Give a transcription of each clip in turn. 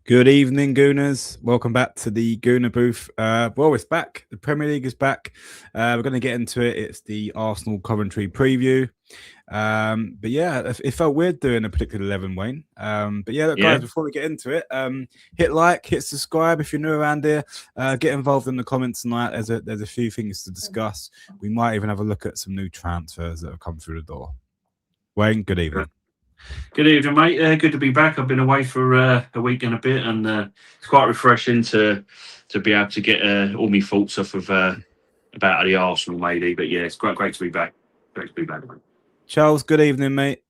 Good evening, Gooners. Welcome back to the Gooner booth. It's back. The Premier League is back. We're going to get into it. It's the Arsenal Coventry preview. But yeah, it felt weird doing a particular 11, Wayne. But yeah, look, guys, before we get into it, hit like, hit subscribe if you're new around here. Get involved in the comments tonight. There's a few things to discuss. We might even have a look at some new transfers that have come through the door. Wayne, good evening. Good evening, mate. Good to be back. I've been away for a week and a bit, and it's quite refreshing to be able to get all my thoughts off of about the Arsenal, maybe. But yeah, it's great to be back. Great to be back, mate. Charles, good evening, mate.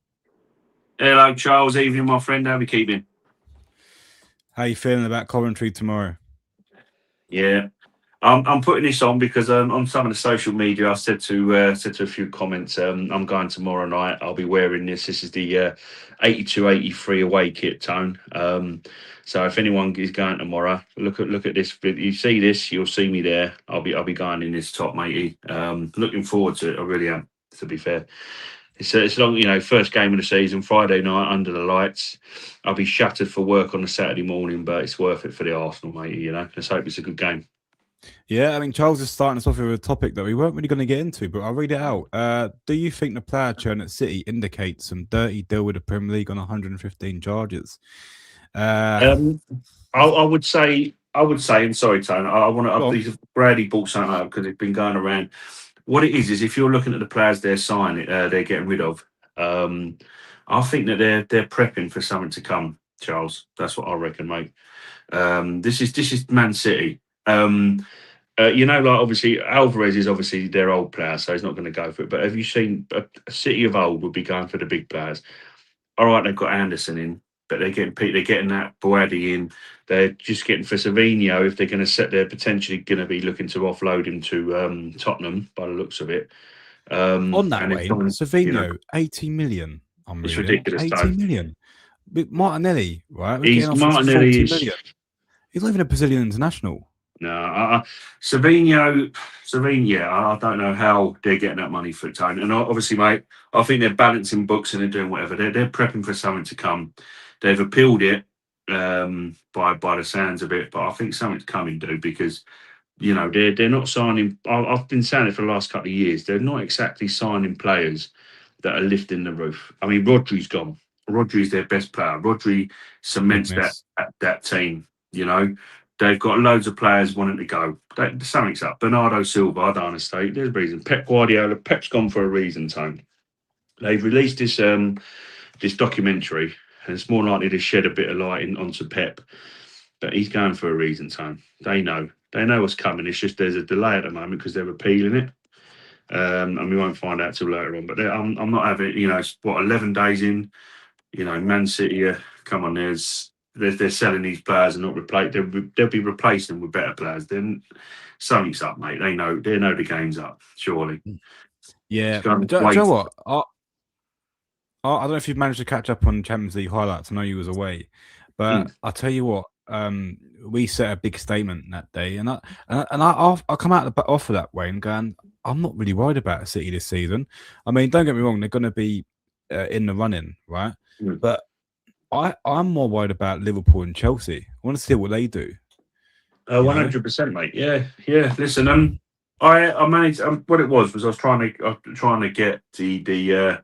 Hello, Charles. Evening, my friend. How are we keeping? How you feeling about Coventry tomorrow? Yeah, I'm putting this on because on some of the social media, I said to a few comments. I'm going tomorrow night. I'll be wearing this. This is the 82-83 away kit tone. So if anyone is going tomorrow, look at this. If you see this, you'll see me there. I'll be going in this top, matey. Looking forward to it. I really am. To be fair. It's long, first game of the season, Friday night under the lights. I'll be shattered for work on a Saturday morning, but it's worth it for the Arsenal, mate. Let's hope it's a good game. Yeah, I mean, Charles is starting us off with a topic that we weren't really going to get into, but I'll read it out. Do you think the player churn at City indicates some dirty deal with the Premier League on 115 charges? I would say, and sorry, Tone, I want to. Brady brought something up because it's been going around. What it is if you're looking at the players they're signing, they're getting rid of. I think that they're prepping for something to come, Charles. That's what I reckon, mate. This is Man City. Obviously Alvarez is obviously their old player, so he's not going to go for it. But have you seen a City of old would be going for the big players? All right, they've got Anderson in, but they're getting that Boadi in. They're just getting for Savinho if they're going to they're potentially going to be looking to offload him to Tottenham by the looks of it. On that way, Savinho, 80 million. It's ridiculous. 80 million. Martinelli, right? Martinelli is. He's not even a Brazilian international. No, Savinho, I don't know how they're getting that money for Tone. And obviously, mate, I think they're balancing books and they're doing whatever. They're prepping for something to come. They've appealed it by the sounds of it, but I think something's coming, dude, because they're not signing. I've been saying it for the last couple of years. They're not exactly signing players that are lifting the roof. I mean, Rodri's gone. Rodri's their best player. Rodri cements that team. They've got loads of players wanting to go. Something's up. Bernardo Silva, I don't understand. There's a reason. Pep Guardiola, Pep's gone for a reason, Tone. They've released this documentary, and it's more likely to shed a bit of light onto Pep. But he's going for a reason, Tone. They know what's coming. It's just there's a delay at the moment because they're appealing it. And we won't find out till later on. But I'm not having, it's 11 days in. Man City, come on, they're selling these players and not replace. They'll be replacing them with better players. Then something's up, mate. They know the game's up. Surely. Yeah. Do you know what? I don't know if you've managed to catch up on Champions League highlights. I know you was away, but I'll tell you what. We set a big statement that day, and I'll come out off of that way and going, I'm not really worried about City this season. I mean, don't get me wrong, they're going to be in the running, right? But I'm more worried about Liverpool and Chelsea. I want to see what they do. 100%, mate. Yeah. Listen, I managed. What it was I was trying to get the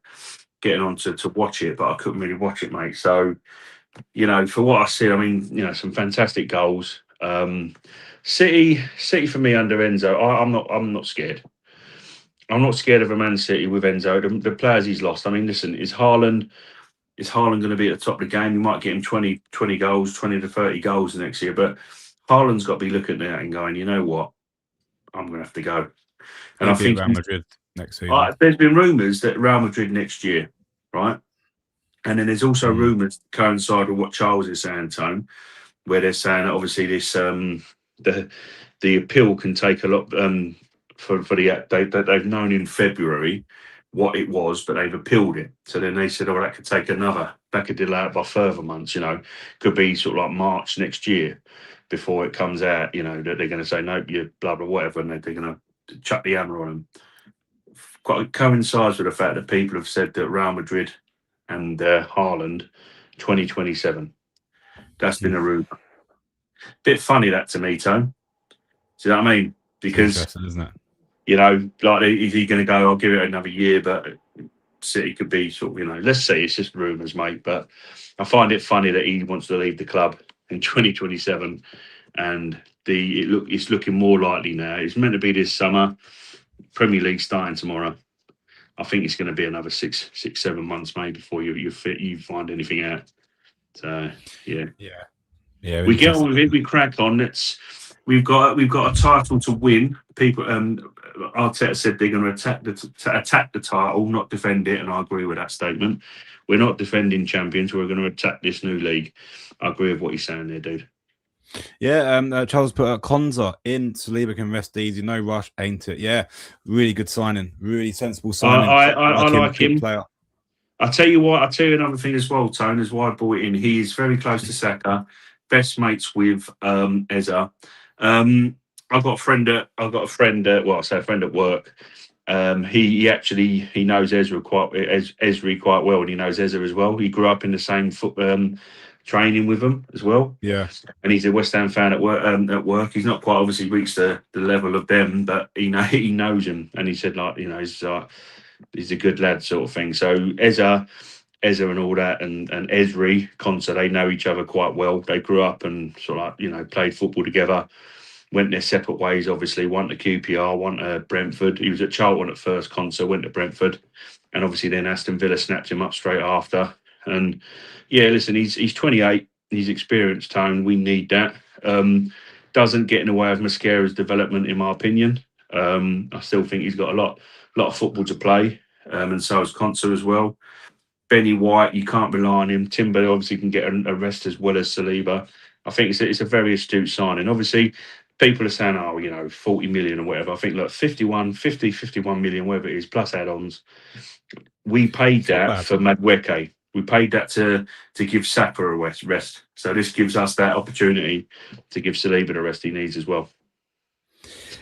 getting on to watch it, but I couldn't really watch it, mate. So, for what I see, I mean, some fantastic goals. City for me under Enzo. I'm not scared. I'm not scared of a Man City with Enzo. The players he's lost. I mean, listen, is Haaland going to be at the top of the game? You might get him 20 goals, 20 to 30 goals next year. But Haaland's got to be looking at that and going, you know what? I'm going to have to go. And I think Real Madrid next season. There's been rumours that Real Madrid next year, right? And then there's also rumours coincide with what Charles is saying, Tone, where they're saying that obviously this the appeal can take a lot for they've known in February what it was, but they've appealed it. So then they said, that could delay it by further months, could be sort of like March next year before it comes out, that they're going to say, nope, you blah, blah, whatever, and they're going to chuck the hammer on them. Quite coincides with the fact that people have said that Real Madrid and Haaland 2027. That's been a rumour. Bit funny that to me, Tone. Do you know what I mean? Because, Interesting, isn't it? like, is he going to go, I'll give it another year, but City could be sort of, let's see, it's just rumours, mate. But I find it funny that he wants to leave the club in 2027, and it's looking more likely now. It's meant to be this summer. Premier League starting tomorrow. I think it's going to be another 6-7 months, maybe, before you find anything out. So yeah, we get on with it. We crack on. We've got a title to win. People, Arteta said they're going to attack the title, not defend it, and I agree with that statement. We're not defending champions. We're going to attack this new league. I agree with what you're saying there, dude. Yeah, Charles put Konza in. Saliba can rest easy, no rush, ain't it? Yeah, really good signing, really sensible signing. I like him. Player. I'll tell you what. I'll tell you another thing as well, Tone. Is why I brought it in. He is very close to Saka. Best mates with Eza. I've got a friend at well, I say a friend at work. He knows Ezra quite well, and he knows Eza as well. He grew up in the same training with them as well. Yeah, and he's a West Ham fan at work. He's not quite obviously reached the level of them, but he knows him, and he said he's a good lad sort of thing. So Eza and all that, and Esri, Consa, they know each other quite well. They grew up and sort of played football together. Went their separate ways, obviously. One to QPR, one to Brentford. He was at Charlton at first, Consa, went to Brentford. And obviously then Aston Villa snapped him up straight after. And yeah, listen, he's 28. He's experienced, Tone. We need that. Doesn't get in the way of Mascara's development, in my opinion. I still think he's got a lot of football to play. And so has Consa as well. Benny White, you can't rely on him. Timber obviously can get a rest as well as Saliba. I think it's a very astute signing. Obviously, people are saying, 40 million or whatever. I think, look, 51 million, whatever it is, plus add-ons. We paid that for Madueke. We paid that to give Saka a rest. So this gives us that opportunity to give Saliba the rest he needs as well.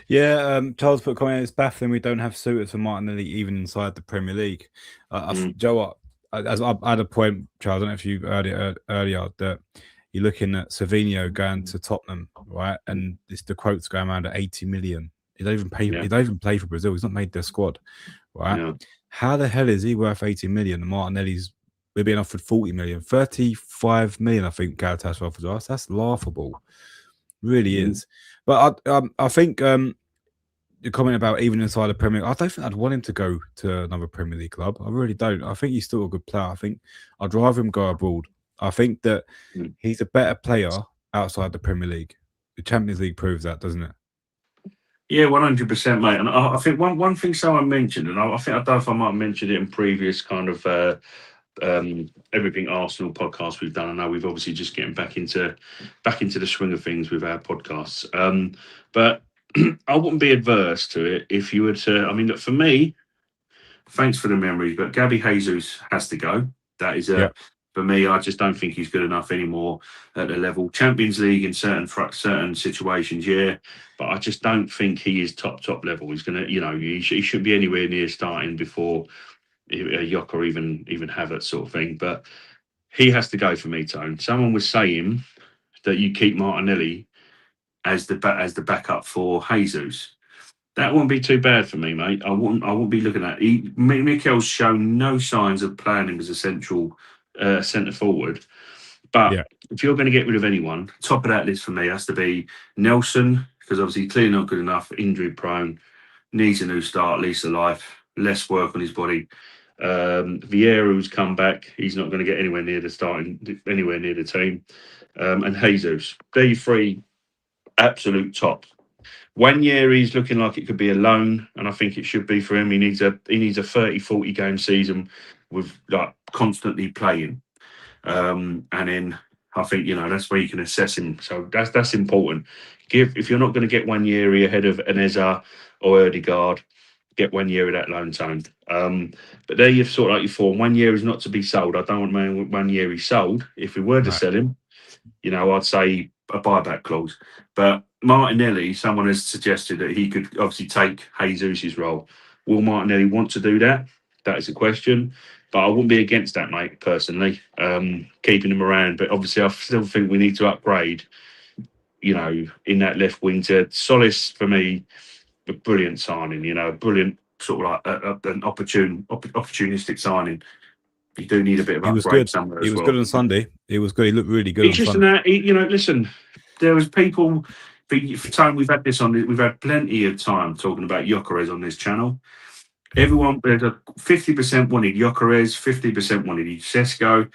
Yeah, Charles put a comment, it's baffling we don't have suitors for Martinelli even inside the Premier League. Joe, what? I had a point, Charles, I don't know if you heard it earlier, that you're looking at Savinho going to Tottenham, right? And the quote's going around at 80 million. He don't even pay. Yeah. He don't even play for Brazil. He's not made their squad, right? Yeah. How the hell is he worth 80 million? And Martinelli's we're being offered 40 million, 35 million. I think Galatasaray offers us. That's laughable, really is. But I think the comment about even inside the Premier League, I don't think I'd want him to go to another Premier League club. I really don't. I think he's still a good player. I think I'd rather him go abroad. I think that he's a better player outside the Premier League. The Champions League proves that, doesn't it? Yeah, 100%, mate. And I think one thing someone mentioned, and I don't know if I might have mentioned it in previous kind of everything Arsenal podcast we've done. I know we've obviously just getting back into the swing of things with our podcasts. But I wouldn't be adverse to it if you were to. I mean, look, for me, thanks for the memories, but Gabby Jesus has to go. That is for me. I just don't think he's good enough anymore at the level Champions League in certain situations. Yeah, but I just don't think he is top level. He's gonna, he shouldn't be anywhere near starting before Yoka even Havertz sort of thing. But he has to go for me, Tone. Someone was saying that you keep Martinelli as the backup for Jesus. That wouldn't be too bad for me, mate. I wouldn't be looking at it. Mikel's shown no signs of playing him as a central centre forward. But if you're going to get rid of anyone, top of that list for me has to be Nelson, because obviously clearly not good enough, injury prone, needs a new start, lease of life, less work on his body. Vieira, who's come back, he's not going to get anywhere near the team. And Jesus, they're your three absolute top. 1 year he's looking like it could be a loan, and I think it should be for him. He needs a 30-40 game season with like constantly playing, and then I think that's where you can assess him. So that's important. If you're not going to get 1 year ahead of Aneza or Erdegaard, get 1 year of that loan zone. But there you've sort of like your form. 1 year is not to be sold. I don't want 1 year he's sold. If we were to sell him, I'd say a buyback clause. But Martinelli, someone has suggested that he could obviously take Jesus' role. Will Martinelli want to do that? That is a question. But I wouldn't be against that, mate, personally, keeping him around. But obviously, I still think we need to upgrade, in that left wing to Solis, for me, a brilliant signing, a brilliant sort of like an opportunistic signing. You do need a bit of He was upgrade good. somewhere He as was good well. on Sunday. He was good. He looked really good It's on just Sunday. that, listen, there was people, for time we've had this on, we've had plenty of time talking about Gyökeres on this channel. Everyone, 50% wanted Gyökeres, 50% wanted Sesko.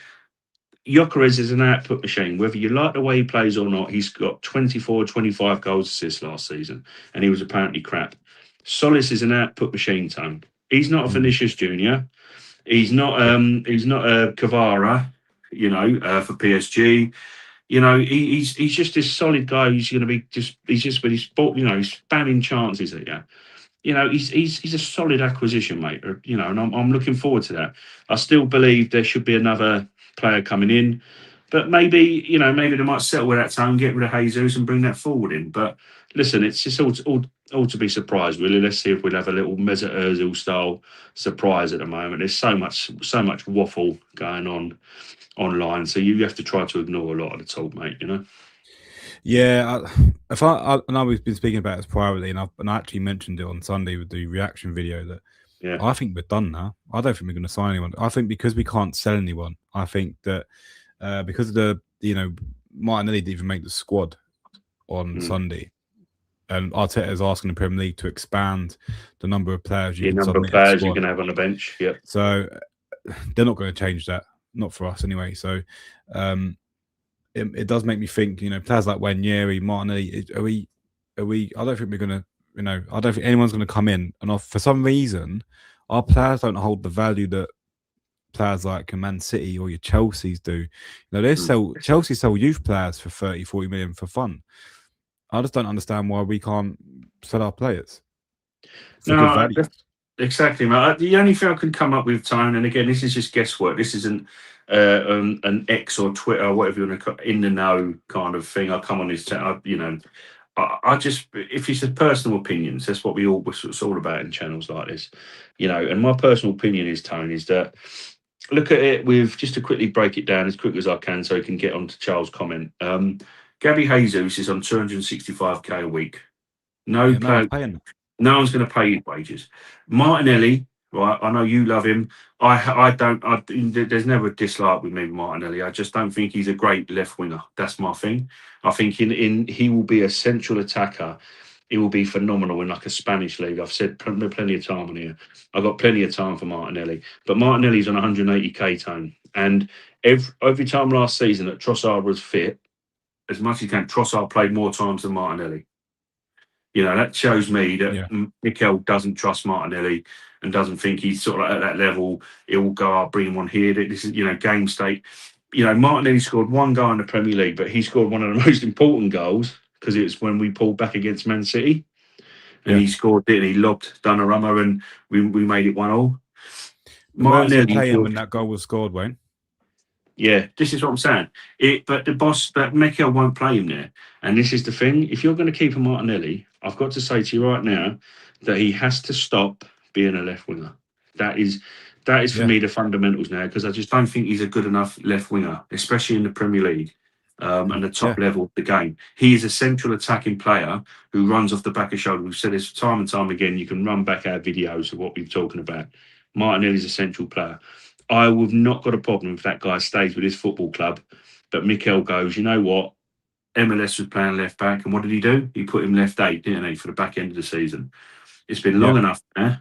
Gyökeres is an output machine. Whether you like the way he plays or not, he's got 24, 25 goals assists last season, and he was apparently crap. Solis is an output machine, Tone. He's not a Vinicius Junior. He's not a Kvara, for PSG. He's just this solid guy who's going to be but he's spamming chances at you. He's a solid acquisition, mate. And I'm looking forward to that. I still believe there should be another player coming in, but maybe they might settle with that time, get rid of Jesus, and bring that forward in. But listen, it's just all to be surprised, really. Let's see if we'll have a little Mesut Ozil style surprise at the moment. There's so much waffle going on online, so you have to try to ignore a lot of the talk, mate. Yeah, I know we've been speaking about this privately, and I actually mentioned it on Sunday with the reaction video that I think we're done now. I don't think we're going to sign anyone. I think because we can't sell anyone, I think that because of the Martinelli didn't even make the squad on Sunday, and Arteta is asking the Premier League to expand the number of players you can have on the bench. Yeah, so they're not going to change that, not for us anyway. So. It does make me think, players like Wanyeri, Martinelli, are we? I don't think we're gonna, I don't think anyone's gonna come in, and for some reason, our players don't hold the value that players like Man City or your Chelsea's do. Chelsea sell youth players for 30, 40 million for fun. I just don't understand why we can't sell our players for good value. Exactly, mate. The only thing I can come up with, Tone, and again, this is just guesswork. This isn't an X or Twitter or whatever you want to call in the know kind of thing. I come on this, I just, if it's a personal opinions, that's what it's all about in channels like this, And my personal opinion is, Tone, is that look at it with, just to quickly break it down as quick as I can, so I can get on to Charles' comment. Gabby Jesus is on 265k a week. No one's going to pay his wages. Martinelli, right? I know you love him. I don't. There's never a dislike with me, Martinelli. I just don't think he's a great left winger. That's my thing. I think he will be a central attacker. He will be phenomenal in like a Spanish league. I've said plenty of time on here. I've got plenty of time for Martinelli. But Martinelli's on 180k, Tone. And every time last season that Trossard was fit, as much as he can, Trossard played more times than Martinelli. That shows me that Mikel doesn't trust Martinelli and doesn't think he's sort of at that level. He'll go, I'll bring him on here. This is, game state. Martinelli scored one goal in the Premier League, but he scored one of the most important goals because it was when we pulled back against Man City. And he scored it and he lobbed Donnarumma and we made it 1-1. Martinelli playing when that goal was scored, Wayne. Yeah, this is what I'm saying. But Mikel won't play him there. And this is the thing. If you're going to keep a Martinelli, I've got to say to you right now that he has to stop being a left winger. That is for me the fundamentals now, because I just don't think he's a good enough left winger, especially in the Premier League and the top level of the game. He is a central attacking player who runs off the back of shoulder. We've said this time and time again. You can run back our videos of what we've talking about. Martinelli's a central player. I would not got a problem if that guy stays with his football club, but Mikel goes, you know what? MLS was playing left back, and what did he do? He put him left 8, didn't he, for the back end of the season? It's been long enough now.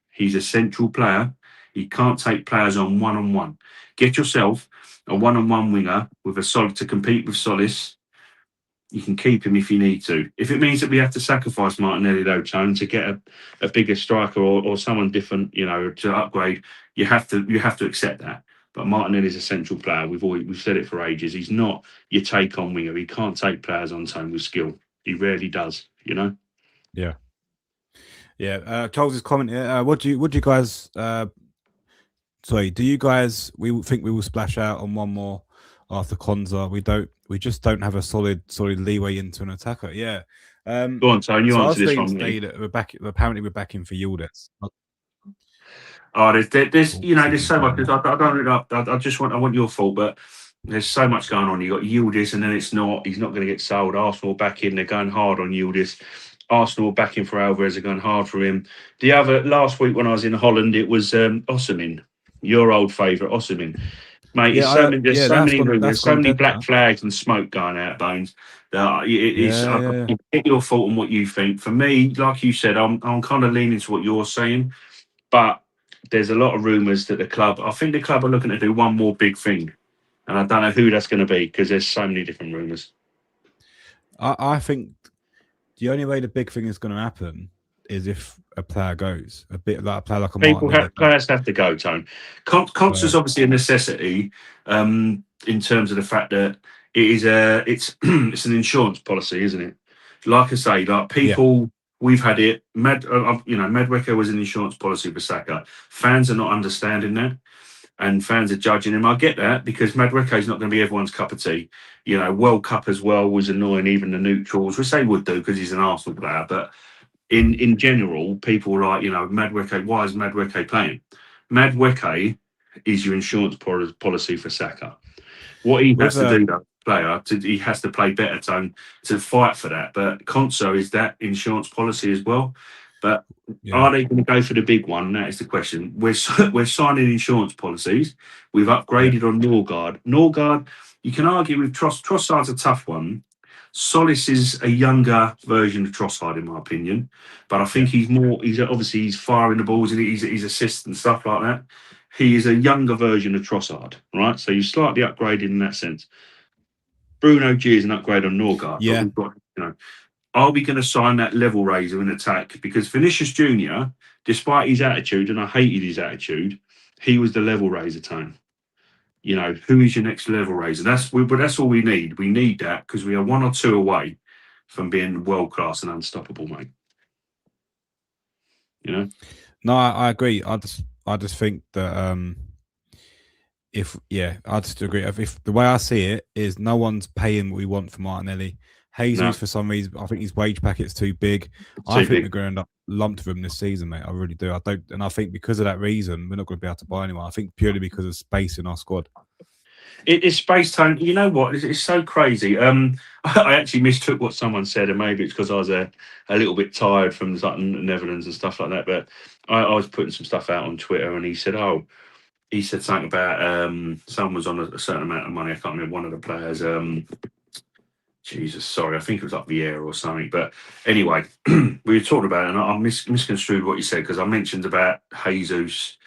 He's a central player. He can't take players on one-on-one. Get yourself a one-on-one winger with a solid to compete with Solis. You can keep him if you need to. If it means that we have to sacrifice Martinelli, though, Tone, to get a bigger striker or someone different, to upgrade, you have to accept that. But Martinelli is a central player. We've said it for ages. He's not your take-on winger. He can't take players on, Tone, with skill. He rarely does. Yeah. Yeah. Charles' comment here. What do you guys? Do you guys? We think we will splash out on one more after Konza? We just don't have a solid leeway into an attacker. Yeah. Go on, Tone. You answer this one. Today that we're back. Apparently, we're back in for Yildiz. Oh, there's All there's season so much. time. I want your fault, but there's so much going on. You got Yildiz, and then he's not going to get sold. Arsenal back in, they're going hard on Yildiz. Arsenal backing for Alvarez, are going hard for him. The other last week when I was in Holland, it was Osimhen, your old favourite Osimhen. Mate, there's so many That's rumours, so gone many dead black now. flags and smoke going out, Bones. That it's Yeah, I yeah, yeah. get your fault on what you think. For me, like you said, I'm kind of leaning to what you're saying, but there's a lot of rumours that I think the club are looking to do one more big thing, and I don't know who that's going to be because there's so many different rumours. I think the only way the big thing is going to happen is if a player goes, a bit like a player like a Martinelli goes. Players have to go, Tone. Concert's So obviously a necessity in terms of the fact that it's it's an insurance policy, isn't it? Like I say, like yeah, people, we've had it. Madweka was an insurance policy for Saka. Fans are not understanding that, and fans are judging him. I get that because Madweka is not going to be everyone's cup of tea. World Cup as well was annoying, even the neutrals, which they would do because he's an Arsenal player, but in general, people are like, Madueke, why is Madueke playing? Madueke is your insurance policy for Saka. What he with has to do, that player, he has to play better to fight for that. But Conso is that insurance policy as well. But yeah, are they going to go for the big one? That is the question. We're signing insurance policies. We've yeah, upgraded on Norgard. Norgard, you can argue with Trossard's a tough one. Solis is a younger version of Trossard, in my opinion, but I yeah. think he's more. He's firing the balls and he's assists and stuff like that. He is a younger version of Trossard, right? So you're slightly upgraded in that sense. Bruno G is an upgrade on Norgard, but Yeah. we've got, are we going to sign that level raiser in attack? Because Vinicius Junior, despite his attitude, and I hated his attitude, he was the level raiser, Tone. Who is your next level raiser? But that's all we need. We need that because we are one or two away from being world class and unstoppable, mate. No, I agree. I just think that I just agree. If the way I see it is, no one's paying what we want for Martinelli. No, Jesus, for some reason, I think his wage packet's too big. I too think big. we're going to end up lumped with him this season, mate. I really do. I don't, and I think because of that reason, we're not going to be able to buy anyone. I think purely because of space in our squad. It's space time. You know what? It's so crazy. I actually mistook what someone said, and maybe it's because I was a little bit tired from the Netherlands and stuff like that. But I was putting some stuff out on Twitter, and he said, "Oh." He said something about someone was on a certain amount of money. I can't remember one of the players. Jesus, sorry, I think it was like Vieira or something. But anyway, we were talking about it, and I misconstrued what you said because I mentioned about Jesus.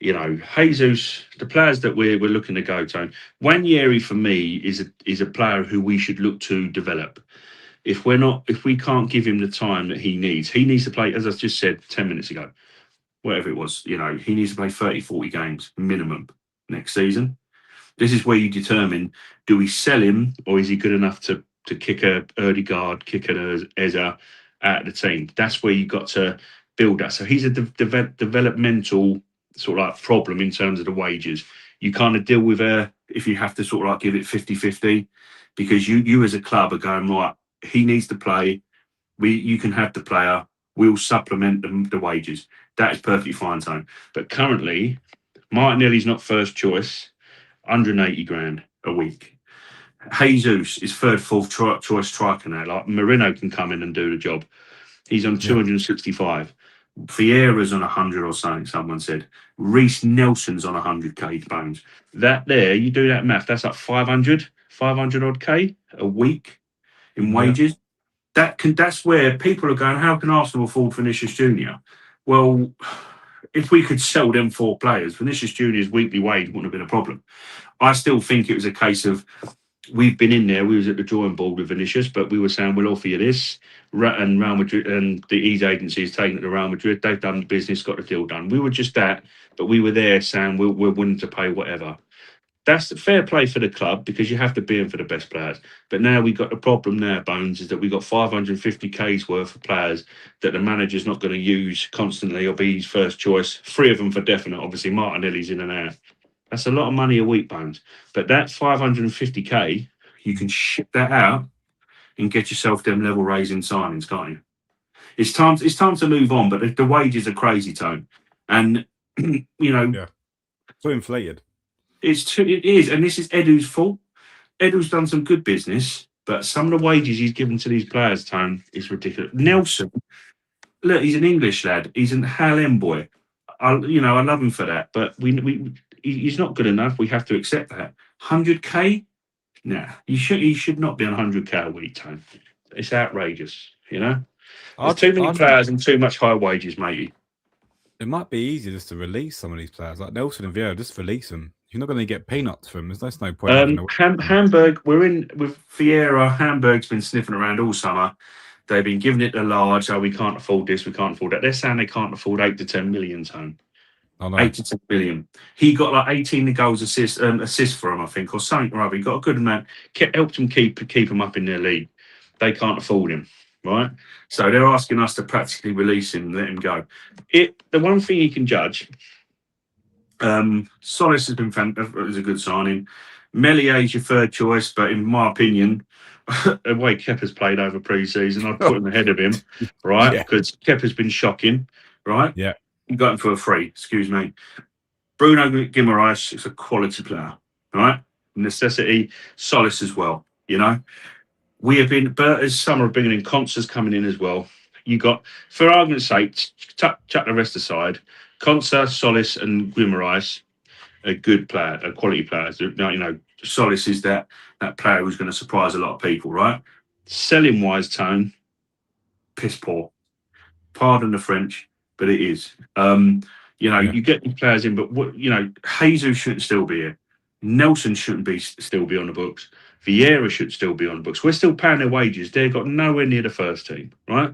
Jesus, the players that we're looking to go to. Wanyeri for me is a player who we should look to develop. If we can't give him the time that he needs to play, as I just said 10 minutes ago, whatever it was, he needs to play 30, 40 games minimum next season. This is where you determine, do we sell him or is he good enough to kick a Erdegaard, kick an Eza out of the team? That's where you got to build that. So he's a developmental sort of like problem in terms of the wages. You kind of deal with if you have to sort of like give it 50-50 because you as a club are going, right, he needs to play. You can have the player. We'll supplement the wages. That is perfectly fine, Tone. But currently, Martinelli's not first choice. 180 grand a week. Jesus is third, fourth choice striker now. Like Marino can come in and do the job. He's on Yeah, 265. Vieira's on 100 or something, someone said. Reece Nelson's on 100k pounds. That there, you do that math, that's like 500 odd K a week in yeah, wages. That's where people are going, how can Arsenal afford Vinicius Junior? Well, if we could sell them four players, Vinicius Junior's weekly wage wouldn't have been a problem. I still think it was a case of we've been in there. We was at the drawing board with Vinicius, but we were saying we'll offer you this, and Real Madrid and the Ease agency is taking it to Real Madrid. They've done the business, got the deal done. We were just that, but we were there saying we're willing to pay whatever. That's fair play for the club because you have to be in for the best players. But now we've got the problem there, Bones, is that we've got 550k's worth of players that the manager's not going to use constantly or be his first choice. 3 of them for definite. Obviously, Martinelli's in and out. That's a lot of money a week, Bones. But that 550k, you can ship that out and get yourself them level raising signings, can't you? It's time to move on, but the wages are crazy, Tone. And you know, Yeah. So inflated. it is, and this is Edu's fault. Edu's done some good business, but some of the wages he's given to these players, Tone, is ridiculous. Nelson, look, he's an English lad. He's an Hallam boy. I love him for that, but he's not good enough. We have to accept that. 100k? Nah, he should not be on 100k a week, Tone. It's outrageous, you know? There's too many players and too much high wages, matey. It might be easier just to release some of these players, like Nelson and Vieira. Just release them. You're not going to get peanuts from them. There's no point having Hamburg, we're in with Vieira. Hamburg's been sniffing around all summer. They've been giving it a large, we can't afford this, we can't afford that. They're saying they can't afford 8 to 10 million, Tone. 8 to 10 billion. He got like 18 goals assists for him, I think, or something or other. He got a good amount, helped him keep him up in their league. They can't afford him, right? So they're asking us to practically release him, let him go. The one thing he can judge, Solis has been is a good signing. Melier is your third choice, but in my opinion, the way Kepa's played over pre-season, I'd put him ahead of him, right? Because Kepa's been shocking, right? Yeah. You got him for a free, excuse me. Bruno Guimaraes is a quality player, right? Necessity, Solis as well, you know? We have been, as summer bringing in Concer's coming in as well. You got, for argument's sake, chuck the rest aside, Concer, Solis, and Guimaraes are good player, are quality players. You know, Solis is that player who's going to surprise a lot of people, right? Selling wise, Tone, piss poor. Pardon the French, but it is. You get these players in, but Jesus shouldn't still be here. Nelson shouldn't still be on the books. Vieira should still be on the books. We're still paying their wages. They've got nowhere near the first team, right?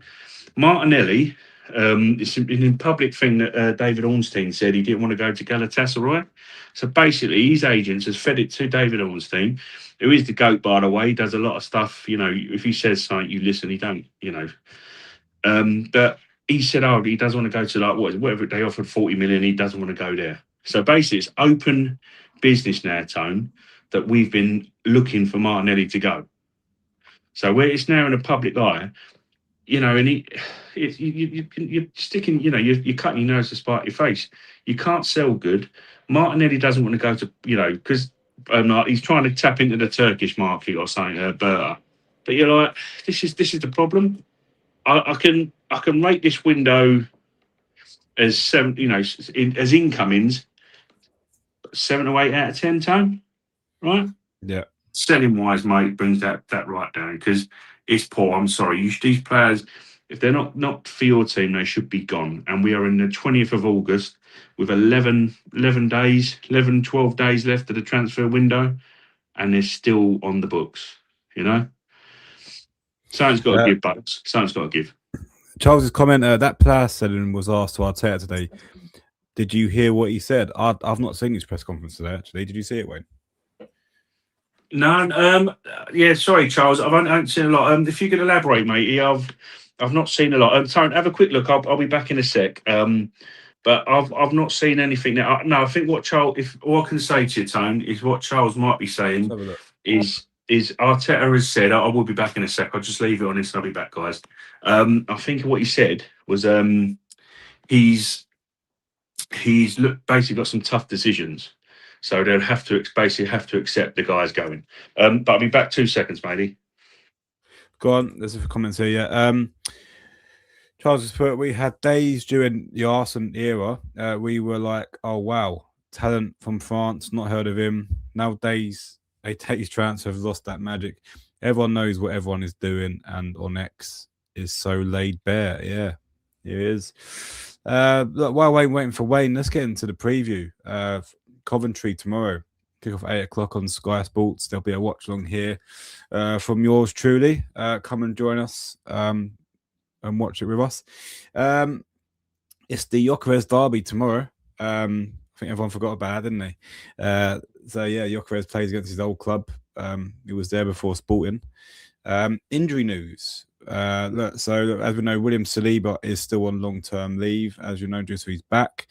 Martinelli, it's an public thing that David Ornstein said he didn't want to go to Galatasaray. So basically, his agents has fed it to David Ornstein, who is the GOAT, by the way. He does a lot of stuff. You know, if he says something, you listen. He don't, you know. But he said, he doesn't want to go to whatever they offered 40 million. He doesn't want to go there. So basically, it's open business now, Tone, that we've been looking for Martinelli to go. So where it's now in the public eye, you know, and you're sticking, you know, you're cutting your nose to spite your face. You can't sell good. Martinelli doesn't want to go to, you know, because he's trying to tap into the Turkish market or something, but you're like, this is the problem. I can rate this window as 7, you know, as incomings, 7 or 8 out of 10, Tone, right? Yeah. Selling wise, mate, brings that right down because it's poor. I'm sorry. These players, if they're not for your team, they should be gone. And we are in the 20th of August with 11 days, 12 days left of the transfer window, and they're still on the books, you know? Something's got to give, Bucks. Something's got to give. Charles's comment, that player selling was asked to Arteta today. Did you hear what he said? I've not seen his press conference today, actually. Did you see it, Wayne? No, yeah, sorry, Charles. I haven't seen a lot. If you could elaborate, mate, I've not seen a lot. Tone, have a quick look. I'll be back in a sec. But I've not seen anything now. No, I think what Charles, if all I can say to you, Tone, is what Charles might be saying is Arteta has said, I will be back in a sec. I'll just leave it on this. I'll be back, guys. I think what he said was he's basically got some tough decisions. So they'll have to accept the guys going. But I'll be back 2 seconds, matey. Go on. There's a few comments here. Yeah. Charles has put, we had days during the Arsenal era. We were like, oh, wow, talent from France, not heard of him. Nowadays, a days transfer has lost that magic. Everyone knows what everyone is doing, and on X is so laid bare. Yeah, it is. Look, while waiting for Wayne, let's get into the preview. Coventry tomorrow, kick off 8 o'clock on Sky Sports. There'll be a watch along here from yours truly. Come and join us and watch it with us. It's the Gyökeres derby tomorrow. I think everyone forgot about it, didn't they? So yeah, Gyökeres plays against his old club. He was there before Sporting. Injury news. So as we know, William Saliba is still on long-term leave, as you know, just so he's back.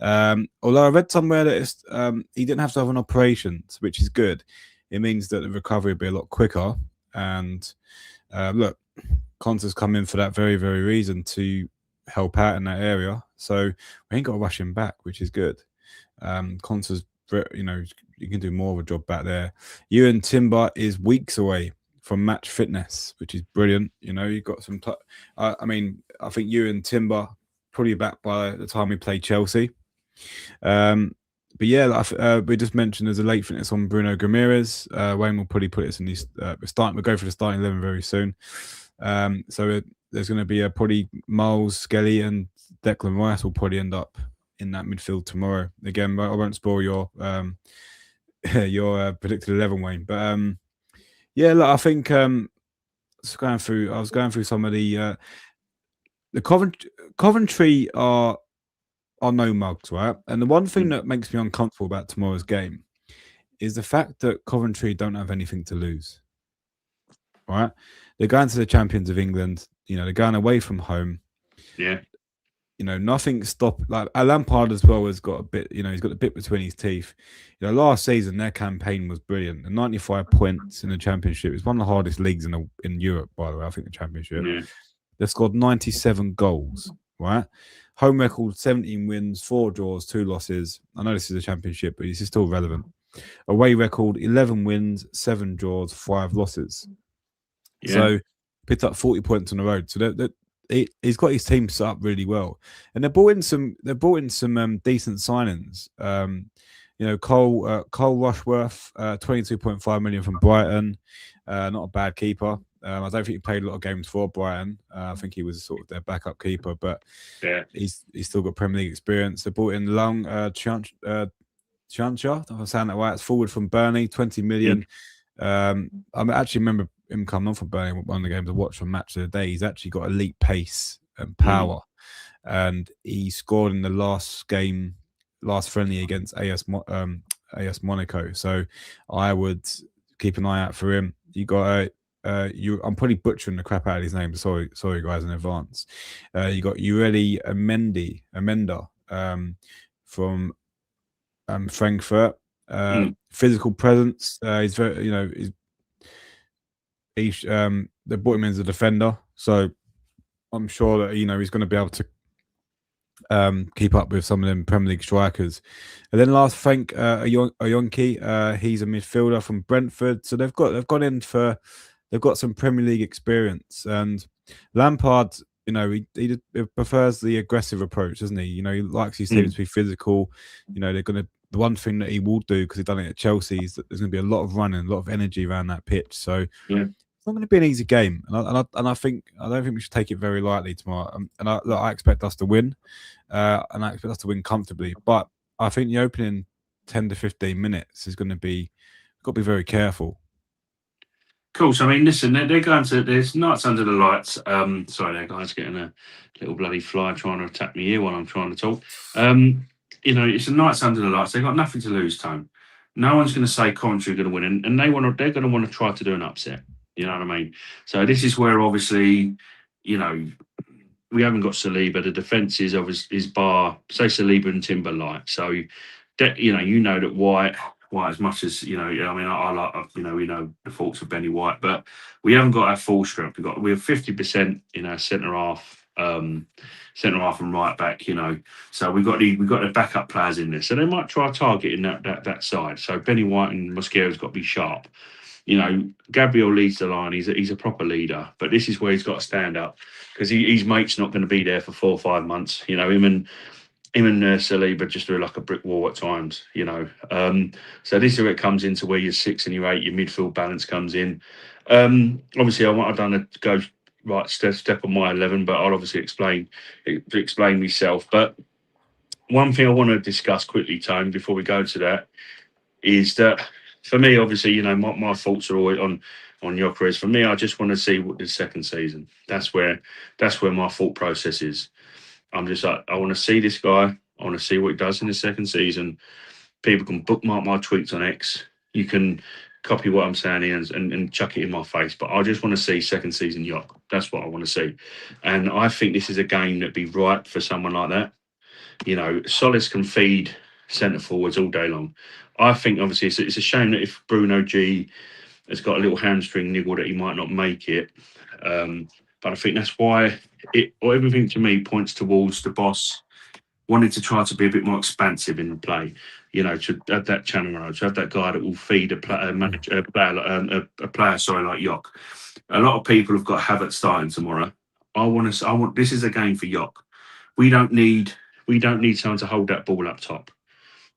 Although I read somewhere that he didn't have to have an operation, which is good. It means that the recovery will be a lot quicker. And look, Conte's come in for that very, very reason, to help out in that area. So we ain't got to rush him back, which is good. Conta's, you can do more of a job back there. Ewan Timber is weeks away from match fitness, which is brilliant. You've got some. I think Ewan Timber probably back by the time we play Chelsea. But yeah, we just mentioned there's a late fitness on Bruno Ramirez. Wayne will probably put this in these. We'll go for the starting 11 very soon. There's going to be probably Miles, Skelly, and Declan Rice will probably end up in that midfield tomorrow. Again, I won't spoil your your predicted 11, Wayne. But yeah, look, I think I was going through some of the Coventry are no mugs, right? And the one thing that makes me uncomfortable about tomorrow's game is the fact that Coventry don't have anything to lose. Right? They're going to the Champions of England. They're going away from home. Yeah. Nothing like Lampard as well has got a bit, he's got a bit between his teeth. Last season their campaign was brilliant. And 95 points in the Championship. It's one of the hardest leagues in Europe, by the way. I think the Championship. Yeah. They've scored 97 goals, right? Home record 17 wins, 4 draws, 2 losses. I know this is a Championship, but this is still relevant. Away record 11 wins, 7 draws, 5 losses. Yeah. So picked up 40 points on the road. So he's got his team set up really well, and they brought in some decent signings. Cole Rushworth, 22.5 million from Brighton, not a bad keeper. I don't think he played a lot of games for Brighton. I think he was sort of their backup keeper, but yeah, he's still got Premier League experience. They brought in Long Chancha, if I'm saying that right. It's forward from Burnley, 20 million. I actually remember him coming on from Burnley, one of the games I watched from Match of the Day. He's actually got elite pace and power, and he scored in the last friendly against AS Monaco. So I would keep an eye out for him. You got I'm probably butchering the crap out of his name. Sorry guys in advance. You got Ureli Amenda from Frankfurt. Physical presence. He's very, they brought him in as a defender, so I'm sure that he's going to be able to keep up with some of them Premier League strikers. And then last, Frank Ayonki, he's a midfielder from Brentford, so they've got some Premier League experience. And Lampard, he prefers the aggressive approach, doesn't he? He likes his teams to be physical. The one thing that he will do, because he's done it at Chelsea, is that there's going to be a lot of running, a lot of energy around that pitch. So it's not going to be an easy game, and I don't think we should take it very lightly tomorrow. I expect us to win, and I expect us to win comfortably. But I think the opening 10 to 15 minutes is going to be, got to be very careful. Cool. So listen, they're going to. There's nights under the lights. Sorry, that guy's getting a little bloody fly trying to attack me here while I'm trying to talk. It's a nights under the lights. They've got nothing to lose, Tone. No one's going to say Coventry are going to win, and they're going to want to try to do an upset. You know what I mean? So this is where obviously, we haven't got Saliba. The defence is bar, say Saliba and Timber light. So, that White, as much as I like, we know the faults of Benny White, but we haven't got our full strength. We have 50% in our centre half and right back. So we've got the backup players in there, so they might try targeting that side. So Benny White and Mosquera's got to be sharp. Gabriel leads the line. He's a proper leader, but this is where he's got to stand up, because his mate's not going to be there for 4 or 5 months. Him and Saliba just do like a brick wall at times, So this is where it comes into where your 6 and your 8, your midfield balance comes in. Obviously, I've done a go right step on my 11, but I'll obviously explain myself. But one thing I want to discuss quickly, Tone, before we go to that, is that for me, obviously, my thoughts are always on your careers. For me, I just want to see what the second season. That's where my thought process is. I'm just like, I want to see this guy. I want to see what he does in the second season. People can bookmark my tweets on X. You can copy what I'm saying and chuck it in my face. But I just want to see second season York. That's what I want to see. And I think this is a game that'd be ripe for someone like that. Solis can feed centre forwards all day long. I think, obviously, it's a shame that if Bruno G has got a little hamstring niggle that he might not make it. But I think that's why everything to me points towards the boss wanted to try to be a bit more expansive in the play. You know, to have that channel, to have that guy that will feed a player, a player, sorry, like Yok. A lot of people have got Havertz starting tomorrow. I want to. I want. This is a game for Yok. We don't need. We don't need someone to hold that ball up top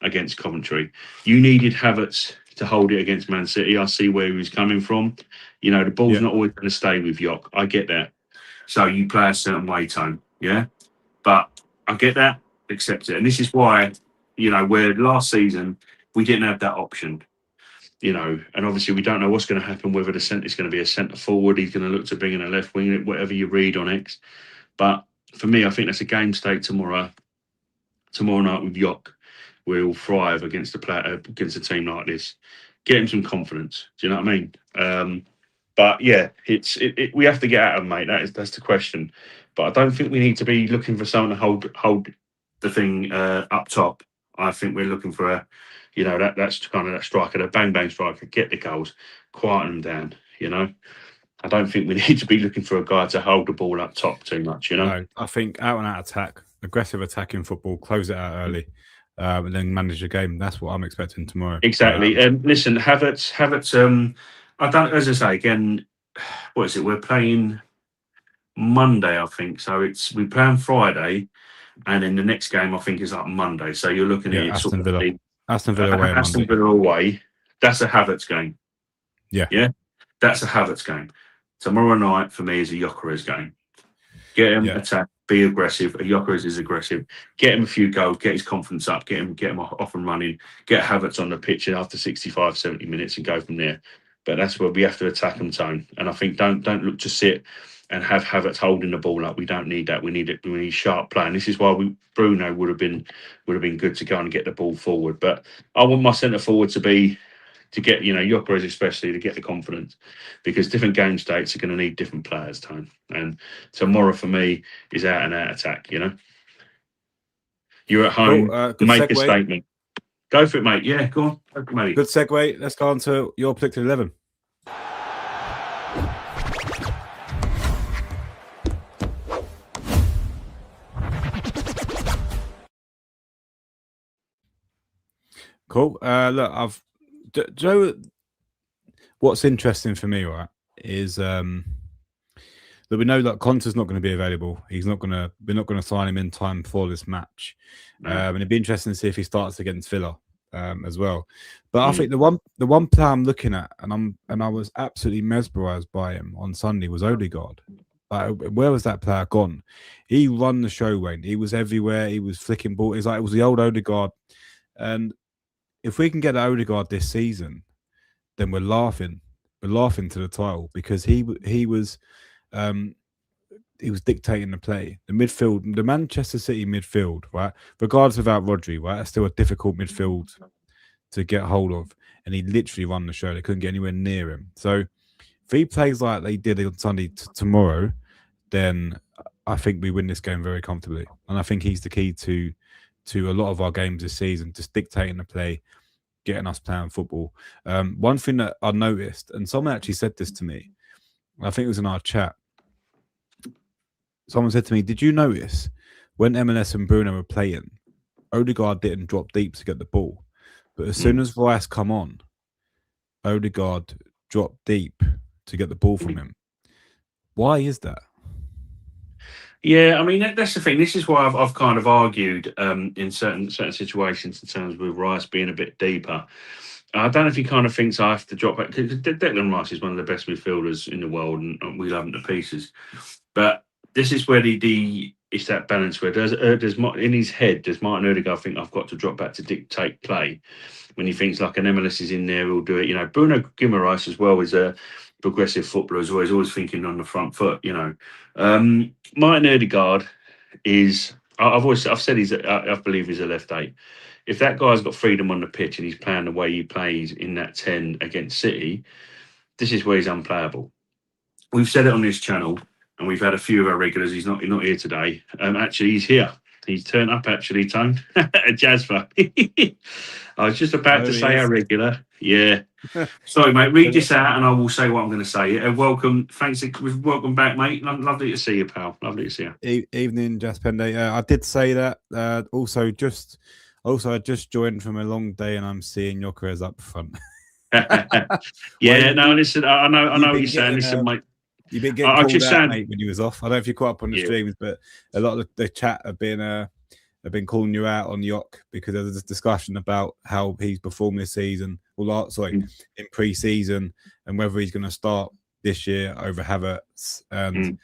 against Coventry. You needed Havertz to hold it against Man City. I see where he was coming from. You know, the ball's not always going to stay with Yok. I get that. So you play a certain way, Tone. Yeah, but I get that. Accept it. And this is why, you know, where last season we didn't have that option. You know, and obviously we don't know what's going to happen. Whether the centre is going to be a centre forward, he's going to look to bring in a left wing, whatever you read on X. But for me, I think that's a game state tomorrow night with Yok. Will thrive against against a team like this. Get him some confidence. Do you know what I mean? But yeah, we have to get at him, mate. That's the question. But I don't think we need to be looking for someone to hold the thing up top. I think we're looking for a, you know, that's kind of that striker, the bang bang striker, get the goals, quieten them down. You know, I don't think we need to be looking for a guy to hold the ball up top too much. You know, no, I think out and out attack, aggressive attacking football, close it out early. And then manage the game. That's what I'm expecting tomorrow. Exactly. Listen, Havertz. I don't. As I say again, what is it? We're playing Monday, I think. So we play on Friday, and then the next game I think is like Monday. So you're looking at Aston Villa. Aston Villa away. Aston Villa away. That's a Havertz game. Yeah. That's a Havertz game. Tomorrow night for me is a Gyökeres game. Get him attack, be aggressive. Gyökeres is aggressive. Get him a few goals, get his confidence up, get him off and running, get Havertz on the pitch after 65, 70 minutes and go from there. But that's where we have to attack him, Tone. And I think don't look to sit and have Havertz holding the ball up. We don't need that. We need sharp play. And this is why Bruno would have been good to go and get the ball forward. But I want my centre forward to get, you know, Gyökeres especially, to get the confidence, because different game states are going to need different players, Tone. And tomorrow for me is out and out attack. You know, you're at home, make a statement. Go for it, mate. Yeah, go on. Okay, mate. Good segue. Let's go on to your predicted 11. Cool. Look, Joe, what's interesting for me, right, is that we know that Conte's not going to be available. We're not going to sign him in time for this match. And it'd be interesting to see if he starts against Villa as well. But I think the one player I'm looking at, and I was absolutely mesmerised by him on Sunday, was Odegaard. Like, where was that player gone? He run the show, Wayne. He was everywhere. He was flicking ball. It was the old Odegaard. And if we can get Odegaard this season, then we're laughing to the title, because he was dictating the play. The midfield, the Manchester City midfield, right? Regardless without Rodri, right? That's still a difficult midfield to get hold of. And he literally run the show. They couldn't get anywhere near him. So if he plays like they did on Sunday tomorrow, then I think we win this game very comfortably. And I think he's the key to a lot of our games this season, just dictating the play, getting us playing football. One thing that I noticed, and someone actually said this to me, I think it was in our chat. Someone said to me, did you notice when MLS and Bruno were playing, Odegaard didn't drop deep to get the ball, but as soon as Rice come on, Odegaard dropped deep to get the ball from him. Why is that? Yeah, I mean, that's the thing. This is why I've kind of argued in certain situations in terms of Rice being a bit deeper. I don't know if he kind of thinks I have to drop back, because Declan Rice is one of the best midfielders in the world, and we love him to pieces. But this is where it's that balance where there's in his head, does Martin Odegaard think I've got to drop back to dictate play? When he thinks like an MLS is in there, he'll do it. You know, Bruno Guimaraes as well is a progressive footballer as well. He's always thinking on the front foot, you know. Martin Odegaard is, I've said I believe he's a left 8. If that guy's got freedom on the pitch and he's playing the way he plays in that 10 against City, this is where he's unplayable. We've said it on this channel, and we've had a few of our regulars. He's not here today. Actually, he's here. He's turned up, actually, Tone. Jasper. I was just about to say our regular. Yeah. Sorry, mate. Read this out, and I will say what I'm going to say. Welcome, thanks, welcome back, mate. Lovely to see you, pal. Lovely to see you. Evening, Jaspende. I did say that. Also, I just joined from a long day, and I'm seeing Gyökeres up front. Yeah, no, listen, I know what you're saying. Listen, mate. You've been getting called out, mate, when you was off. I don't know if you caught up on the streams, but a lot of the chat have been calling you out on Yok because there's this discussion about how he's performed this season, in pre-season, and whether he's going to start this year over Havertz. And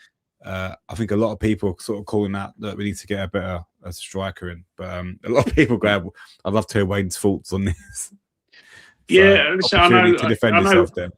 I think a lot of people are sort of calling out that we need to get a striker in. But a lot of people go, I'd love to hear Wayne's thoughts on this. Yeah, so I know. To defend yourself then.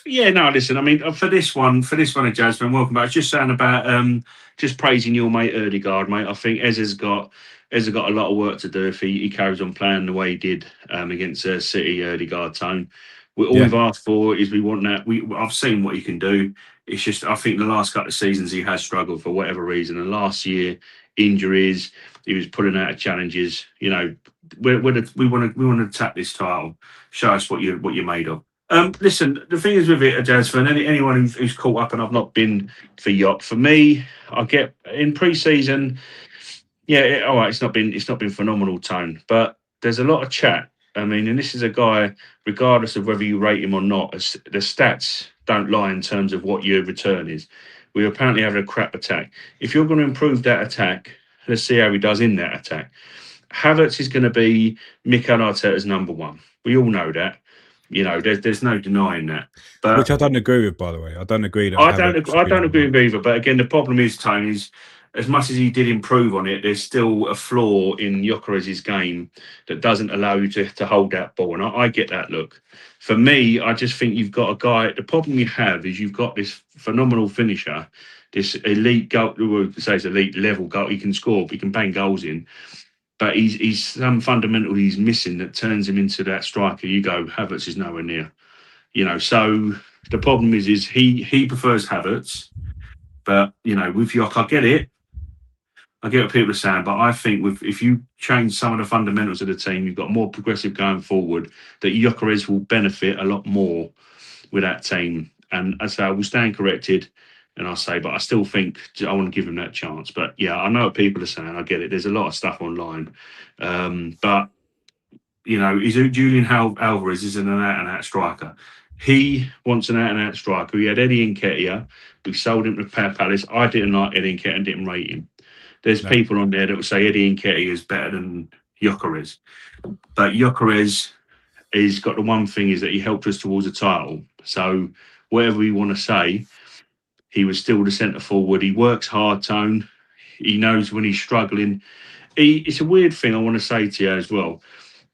Yeah, no, listen, I mean, for this one, Jasmine, welcome back. Just saying about just praising your mate Ødegaard, mate. I think Ez's got a lot of work to do if he carries on playing the way he did against City, Ødegaard tone. All we've asked for is we want that. I've seen what he can do. It's just I think the last couple of seasons he has struggled for whatever reason. And last year, injuries, he was pulling out of challenges. You know, we want to tap this title. Show us what you're made of. Listen, the thing is with it, Jazz, for anyone who's caught up, and I've not been for Yacht. For me, I get in pre-season. Yeah, all right. It's not been phenomenal, Tone, but there's a lot of chat. I mean, and this is a guy, regardless of whether you rate him or not, the stats don't lie in terms of what your return is. We apparently have a crap attack. If you're going to improve that attack, let's see how he does in that attack. Havertz is going to be Mikel Arteta's number one. We all know that. You know, there's no denying that. But which I don't agree with, by the way. I don't agree that. I don't agree with either. But again, the problem is, Tony, is as much as he did improve on it, there's still a flaw in Gyökeres' game that doesn't allow you to hold that ball. And I get that look. For me, I just think you've got a guy. The problem you have is you've got this phenomenal finisher, this elite goal. We say it's elite level goal. He can score, he can bang goals in. But he's some fundamental he's missing that turns him into that striker. You go, Havertz is nowhere near. You know, so the problem is he prefers Havertz. But, you know, with Yok, I get it. I get what people are saying. But I think if you change some of the fundamentals of the team, you've got more progressive going forward, that Gyökeres will benefit a lot more with that team. And as I say, I will stand corrected. And I say, but I still think I want to give him that chance. But yeah, I know what people are saying. I get it. There's a lot of stuff online. But, you know, Julian Alvarez isn't an out-and-out striker. He wants an out-and-out striker. He had Eddie Nketiah. We sold him to Palace. I didn't like Eddie Nketiah and didn't rate him. There's people on there that will say Eddie Nketiah is better than Gyökeres. But Gyökeres has got the one thing is that he helped us towards a title. So whatever we want to say, he was still the centre forward. He works hard, Tone. He knows when he's struggling. It's a weird thing I want to say to you as well.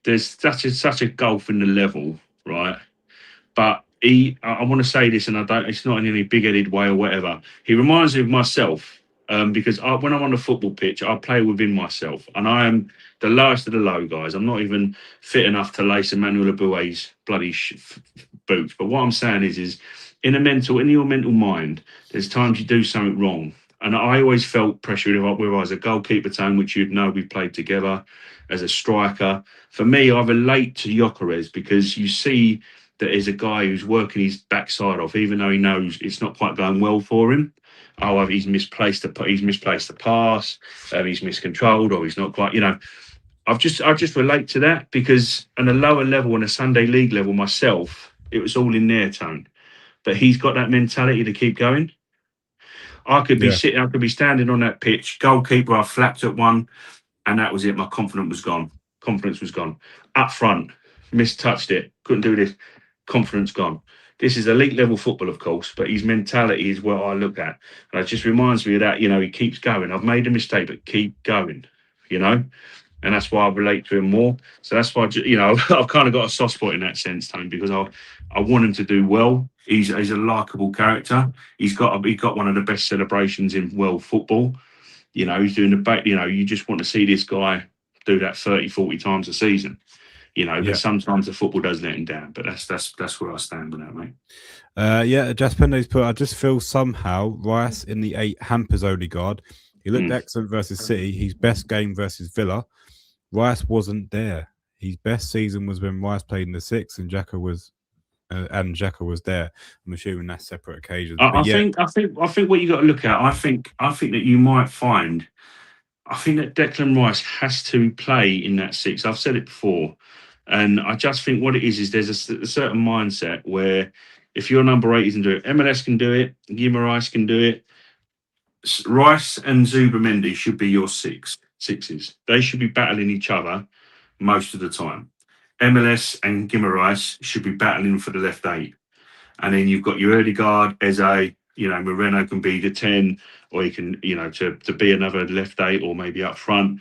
There's such a gulf in the level, right? But I want to say this, and it's not in any big-headed way or whatever. He reminds me of myself because when I'm on the football pitch, I play within myself, and I am the lowest of the low guys. I'm not even fit enough to lace Emmanuel Abue's bloody boots. But what I'm saying is in your mental mind, there's times you do something wrong. And I always felt pressure whether I was a goalkeeper, Tone, which you'd know we played together, as a striker. For me, I relate to Gyökeres because you see that there's a guy who's working his backside off, even though he knows it's not quite going well for him. Oh, he's misplaced the pass, he's miscontrolled, or he's not quite, you know. I just relate to that because on a lower level, on a Sunday league level myself, it was all in there, Tone. But he's got that mentality to keep going. I could be standing on that pitch, goalkeeper, I flapped at one, and that was it. My confidence was gone. Up front, mistouched it, couldn't do this, confidence gone. This is elite level football, of course, but his mentality is what I look at. And it just reminds me of that, you know, he keeps going. I've made a mistake, but keep going, you know? And that's why I relate to him more. So that's why, you know, I've kind of got a soft spot in that sense, Tony, because I want him to do well. He's a likeable character. He's got one of the best celebrations in world football. You know, he's doing the back. You know, you just want to see this guy do that 30, 40 times a season. You know, but sometimes the football does let him down. But that's where I stand with that, mate. Jaspendo's put. I just feel somehow Rice in the 8 hampers Ødegaard. He looked excellent versus City. His best game versus Villa. Rice wasn't there. His best season was when Rice played in the 6 and Xhaka was and Xhaka was there. I'm assuming that's separate occasions. I, But I yeah, think I think I think what you got to look at. I think that you might find. I think that Declan Rice has to play in that six. I've said it before, and I just think what it is there's a certain mindset where if your number 8 can do it, MLS can do it, Rice can do it. Rice and Zubamendi should be your sixes. They should be battling each other most of the time. MLS and Rice should be battling for the left 8. And then you've got your early guard, Eze, Moreno can be the 10, or he can, to be another left 8 or maybe up front.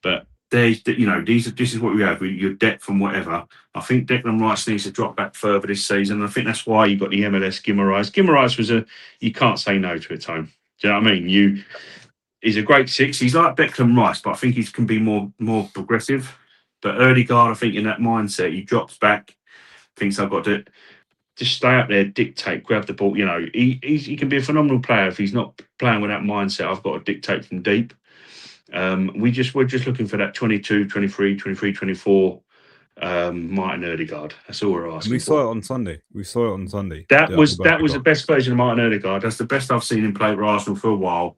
But this is what we have with your depth and whatever. I think Declan Rice needs to drop back further this season. I think that's why you got the MLS Guimaraes. Guimaraes you can't say no to it, Tone. Do you know what I mean? He's a great 6. He's like Declan Rice, but I think he can be more progressive. But early guard, I think in that mindset, he drops back, thinks I've got to just stay up there, dictate, grab the ball. He can be a phenomenal player if he's not playing with that mindset. I've got to dictate from deep. We're just looking for that 22, 23, 23, 24 Martin Ødegaard. That's all we're asking. We saw it on Sunday. That was the best version of Martin Ødegaard. That's the best I've seen him play for Arsenal for a while.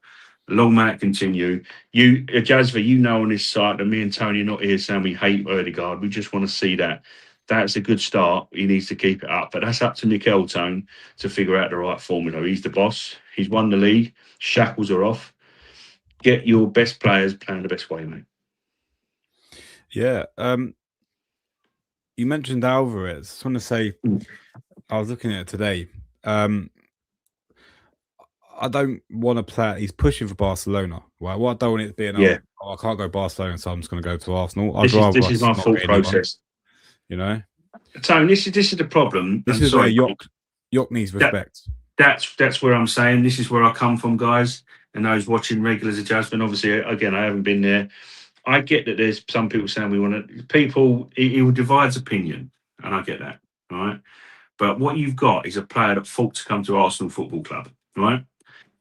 Long may it continue. You, Jazva, on this site that me and Tony are not here saying we hate Ødegaard. We just want to see that. That's a good start. He needs to keep it up. But that's up to Mikel, Tone, to figure out the right formula. He's the boss. He's won the league. Shackles are off. Get your best players playing the best way, mate. Yeah. You mentioned Alvarez. I just want to say, I was looking at it today. I don't want to play. He's pushing for Barcelona. Right? What I don't want it to be, I can't go Barcelona, so I'm just going to go to Arsenal. This is my thought process. Tone, this is the problem. This is where Yok needs respect. That's where I'm saying. This is where I come from, guys. And those watching regulars of Jasmine, obviously, again, I haven't been there. I get that there's some people saying we want to. People, it divides opinion, and I get that, right? But what you've got is a player that fought to come to Arsenal Football Club, right?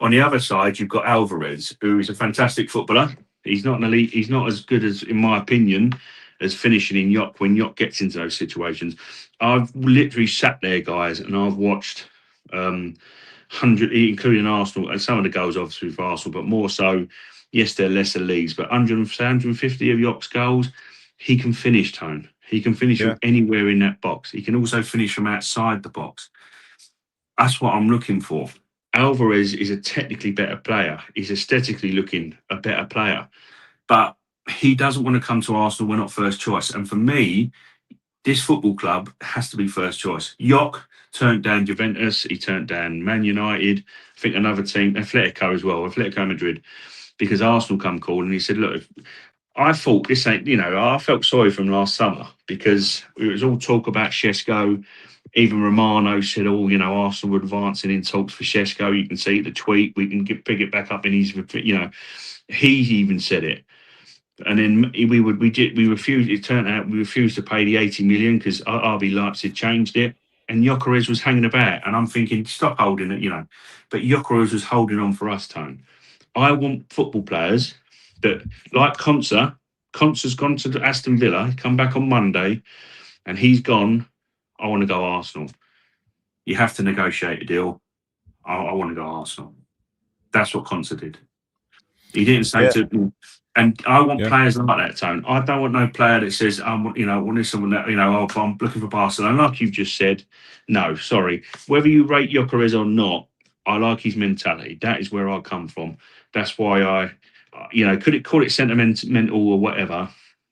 On the other side, you've got Alvarez, who is a fantastic footballer. He's not an elite. He's not as good as, in my opinion, as finishing in Yok when Yok gets into those situations. I've literally sat there, guys, and I've watched 100, including Arsenal, and some of the goals obviously for Arsenal, but more so, yes, they're lesser leagues, but 150 of Yok's goals, he can finish, Tone. He can finish from anywhere in that box. He can also finish from outside the box. That's what I'm looking for. Alvarez is a technically better player. He's aesthetically looking a better player. But he doesn't want to come to Arsenal. We're not first choice. And for me, this football club has to be first choice. Yok turned down Juventus. He turned down Man United. I think another team, Atletico as well, Atletico Madrid, because Arsenal come call and he said, look, I thought this ain't, I felt sorry for him last summer because it was all talk about Šeško. Even Romano said, Arsenal were advancing in talks for Šeško. You can see the tweet. We can pick it back up in his, he even said it. And then we refused. It turned out we refused to pay the 80 million because RB Leipzig changed it. And Gyökeres was hanging about. And I'm thinking, stop holding it, But Gyökeres was holding on for us, Tone. I want football players that, like Konsa's gone to Aston Villa, come back on Monday, and he's gone. I want to go Arsenal. You have to negotiate a deal. I want to go Arsenal. That's what Konsa did. He didn't say to, and I want players like that, Tone. I don't want no player that says, I want someone that, I'm looking for Barcelona. Like you've just said, no, sorry. Whether you rate Gyökeres or not, I like his mentality. That is where I come from. That's why I, call it sentimental or whatever,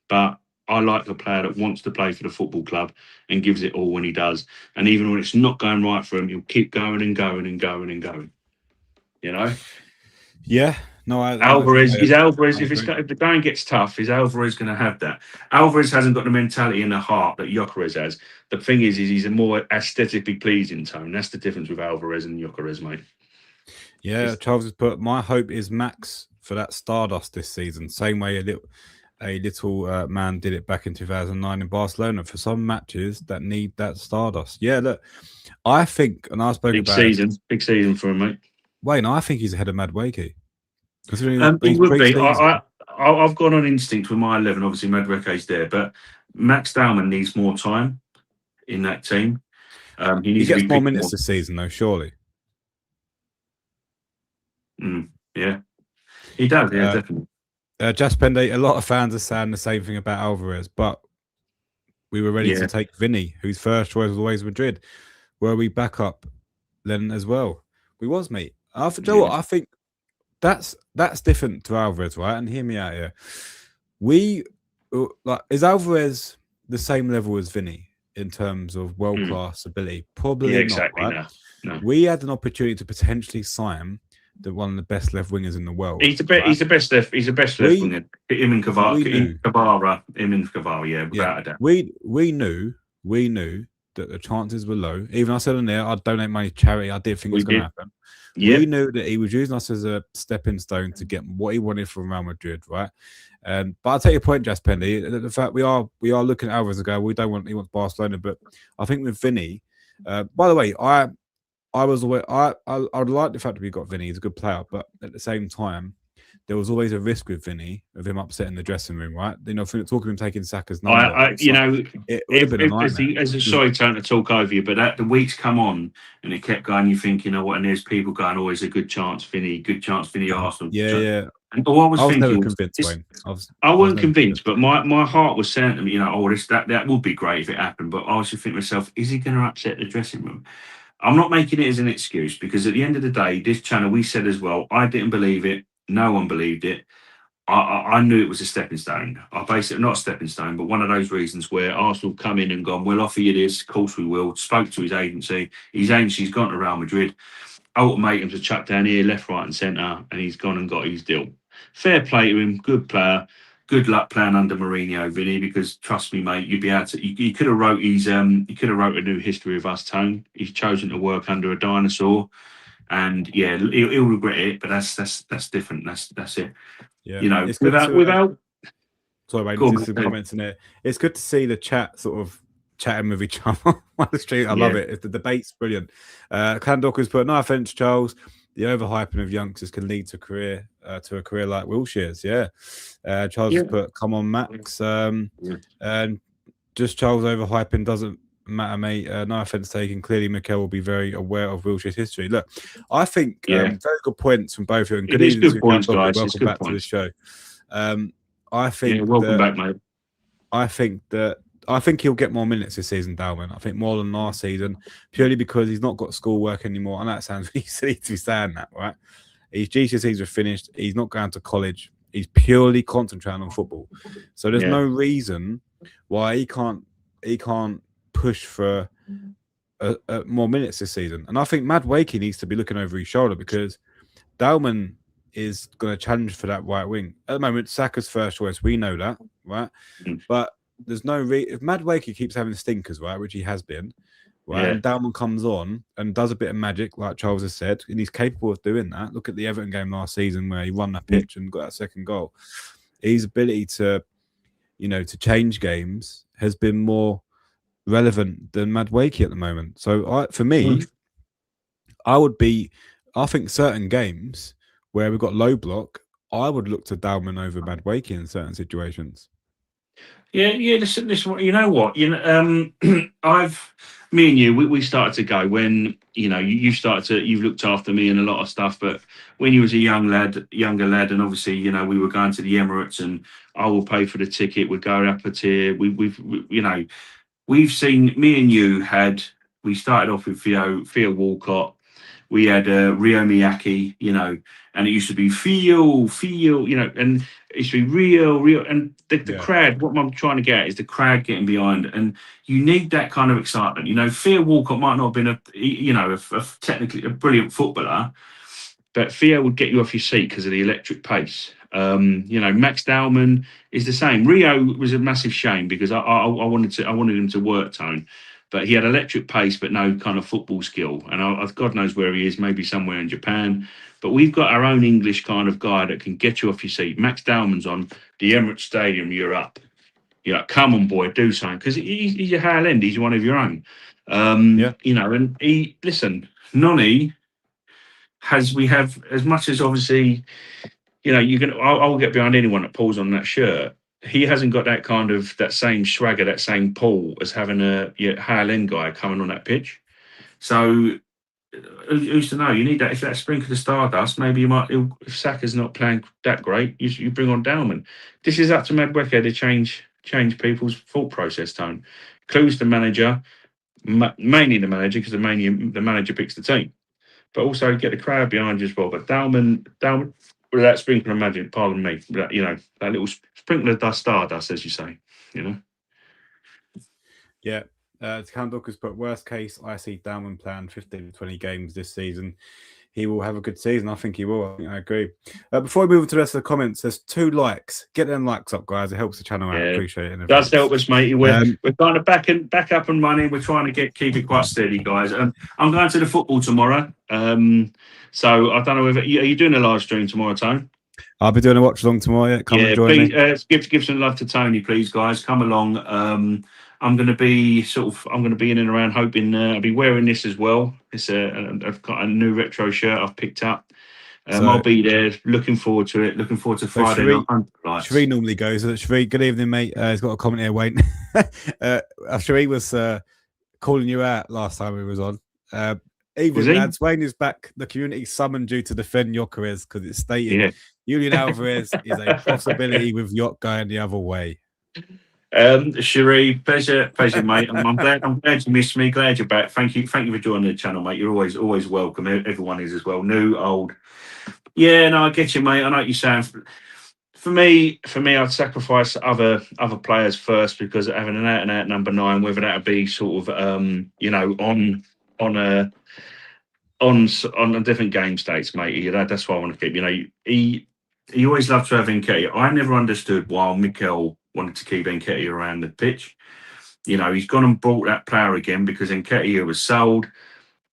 but I like a player that wants to play for the football club and gives it all when he does. And even when it's not going right for him, he'll keep going and going and going and going. Yeah. No, Alvarez. If the going gets tough, is Alvarez going to have that? Alvarez hasn't got the mentality and the heart that Gyökeres has. The thing is he's a more aesthetically pleasing Tone. That's the difference with Alvarez and Gyökeres, mate. Yeah, Charles has put, my hope is Max for that Stardust this season. Same way a little man did it back in 2009 in Barcelona for some matches that need that Stardust. Yeah, look, I think, and I spoke big about big season for him, mate. Wayne, I think he's ahead of Madueke. He would be. I've gone on instinct with my 11. Obviously, Madueke's there, but Max Dalman needs more time in that team. He He needs to gets be more picked minutes more. this season, though, surely. Yeah, he does. Yeah, Uh, definitely. Jaspende, a lot of fans are saying the same thing about Alvarez, but we were ready to Yeah, take Vinny, whose first choice was always Madrid. Were we back up then as well? We was, mate. Joe, yeah. I think that's different to Alvarez, right? And hear me out here. We like is Alvarez the same level as Vinny in terms of world Mm. class ability? Yeah, Probably not, exactly. right? No, no. We had an opportunity to potentially sign one of the best left wingers in the world, He's the best. right? He's the best left. He's the best left We winger. Him and we Cavara. knew, Him and Cavara. Yeah, yeah, without a doubt. we knew that the chances were low. Even I said on there, I'd donate money to charity. I did think it We was going to did. happen. We Yep. knew that he was using us as a stepping stone to get what he wanted from Real Madrid, right? But I'll take your point, Jaspendi. The fact we are looking at Alvarez and go, he wants Barcelona, but I think with Vinny, by the way, I was aware I would like the fact that we got Vinny. He's a good player, but at the same time, there was always a risk with Vinny of him upsetting the dressing room, right? You know, talking of him taking Saka's number, it would have been a nightmare. Sorry, trying to talk over you, but the weeks come on and it kept going. You think, you know what? And there's people going, "Oh, it's a good chance, Vinny. Good chance, Vinny Arsenal." Yeah. And all I was I was never thinking was, convinced, Wayne. I I was wasn't never convinced, convinced. but my heart was saying to me, you know, oh, that would be great if it happened. But I was just thinking to myself, is he going to upset the dressing room? I'm not making it as an excuse because at the end of the day, this channel, we said as well, I didn't believe it. No one believed it. I knew it was a stepping stone. I basically, not a stepping stone, but one of those reasons where Arsenal come in and gone, we'll offer you this, of course we will. Spoke to his agency. His agency's gone to Real Madrid. Ultimatums are chucked down here, left, right, and centre, and he's gone and got his deal. Fair play to him, good player. Good luck playing under Mourinho, Vinny, because trust me, mate, you'd be able to. He could have wrote he could have wrote a new history of us, Tone. He's chosen to work under a dinosaur, and yeah, he'll regret it. But that's different. That's it. Yeah, You know, it's good to. without. Sorry, mate. Go on, Just some mate. comments in there. It's good to see the chat sort of chatting with each other on the street. I love Yeah, it. The debate's brilliant. Clandocker's put no offense, Charles. The overhyping of youngsters can lead to a career like Wilshire's. Yeah. Charles yeah, has put, come on, Max. yeah. And just Charles overhyping doesn't matter, mate. No offense taken. Clearly, Mikel will be very aware of Wilshire's history. Look, I think Yeah. very good points from both of you. And good It is evening good to points, Clandocker. guys. It's Welcome good back to the points. show. I Yeah, think welcome that back, mate. I think he'll get more minutes this season, Dalman. I think more than last season, purely because he's not got schoolwork anymore. And that sounds really silly to be saying that, right? His GCSEs are finished. He's not going to college. He's purely concentrating on football. So there's no reason why he can't push for more minutes this season. And I think Mad Wakey needs to be looking over his shoulder because Dalman is going to challenge for that right wing. At the moment, Saka's first choice. We know that, right? But there's no if Mad Wakey keeps having stinkers, right, which he has been, right, and Dalman comes on and does a bit of magic, like Charles has said, and he's capable of doing that. Look at the Everton game last season where he won that pitch and got that second goal. His ability to change games has been more relevant than Mad Wakey at the moment. So for me, I think certain games where we've got low block, I would look to Dalman over Mad Wakey in certain situations. Yeah. Listen, you know what? Me and you, we started to go when you've looked after me and a lot of stuff. But when you was a younger lad, and obviously, we were going to the Emirates, and I will pay for the ticket. We'd go up a tier. We've seen me and you we started off with Theo Walcott. We had Rio Miyake, and it used to be feel, and it used to be real, and the crowd. What I'm trying to get at is the crowd getting behind, and you need that kind of excitement. Theo Walcott might not have been technically a brilliant footballer, but Theo would get you off your seat because of the electric pace. Max Dowman is the same. Rio was a massive shame because I wanted him to work Tone, but he had electric pace but no kind of football skill. And God knows where he is, maybe somewhere in Japan. But we've got our own English kind of guy that can get you off your seat. Max Dowman's on the Emirates Stadium. You're up. You're like, come on, boy, do something because he's a Highland. He's one of your own. And Noni we have as much as obviously. I'll get behind anyone that pulls on that shirt. He hasn't got that same swagger, that same pull as having a Highland guy coming on that pitch. So who's to know? You need that. If that sprinkle of stardust, maybe you might. If Saka's not playing that great, you bring on Dalman. This is up to Madueke to change people's thought process. Tone clues the manager, mainly the manager, because the manager picks the team, but also get the crowd behind you as well. But Dalman, with that sprinkle of magic, pardon me, that, that little sprinkle of stardust, as you say, Yeah. Count has put worst case. I see Dalman playing 15 to 20 games this season. He will have a good season. I think he will. I agree. Before we move on to the rest of the comments, there's 2 likes. Get them likes up, guys. It helps the channel out. Appreciate it. Does help us, mate. We're kind of back up and running. We're trying to keep it quite steady, guys. I'm going to the football tomorrow. So I don't know if are you doing a live stream tomorrow, Tone? I'll be doing a watch along tomorrow. Come and join me. Give some love to Tony, please, guys. Come along. I'm going to be in and around, hoping I'll be wearing this as well. It's I've got a new retro shirt I've picked up. I'll be there. Looking forward to it. Looking forward to Friday night. Sheree normally goes. Sheree, good evening, mate. He's got a comment here, Wayne. Sheree was calling you out last time we was on. Evening, lads. Wayne is back. The community summoned you to defend Gyökeres because it's stated Julian Alvarez is a possibility with Gyök going the other way. Sheree, pleasure, mate. I'm glad you missed me. Glad you're back. Thank you for joining the channel, mate. You're always welcome. Everyone is as well, new, old. Yeah, no, I get you, mate. I know what you're saying. For me, I'd sacrifice other players first because having an out-and-out number 9, whether that would be sort of on a different game states, mate. That's what I want to keep. He always loved to have Nketiah. I never understood why Mikel wanted to keep Nketiah around the pitch. He's gone and bought that player again because Nketiah was sold.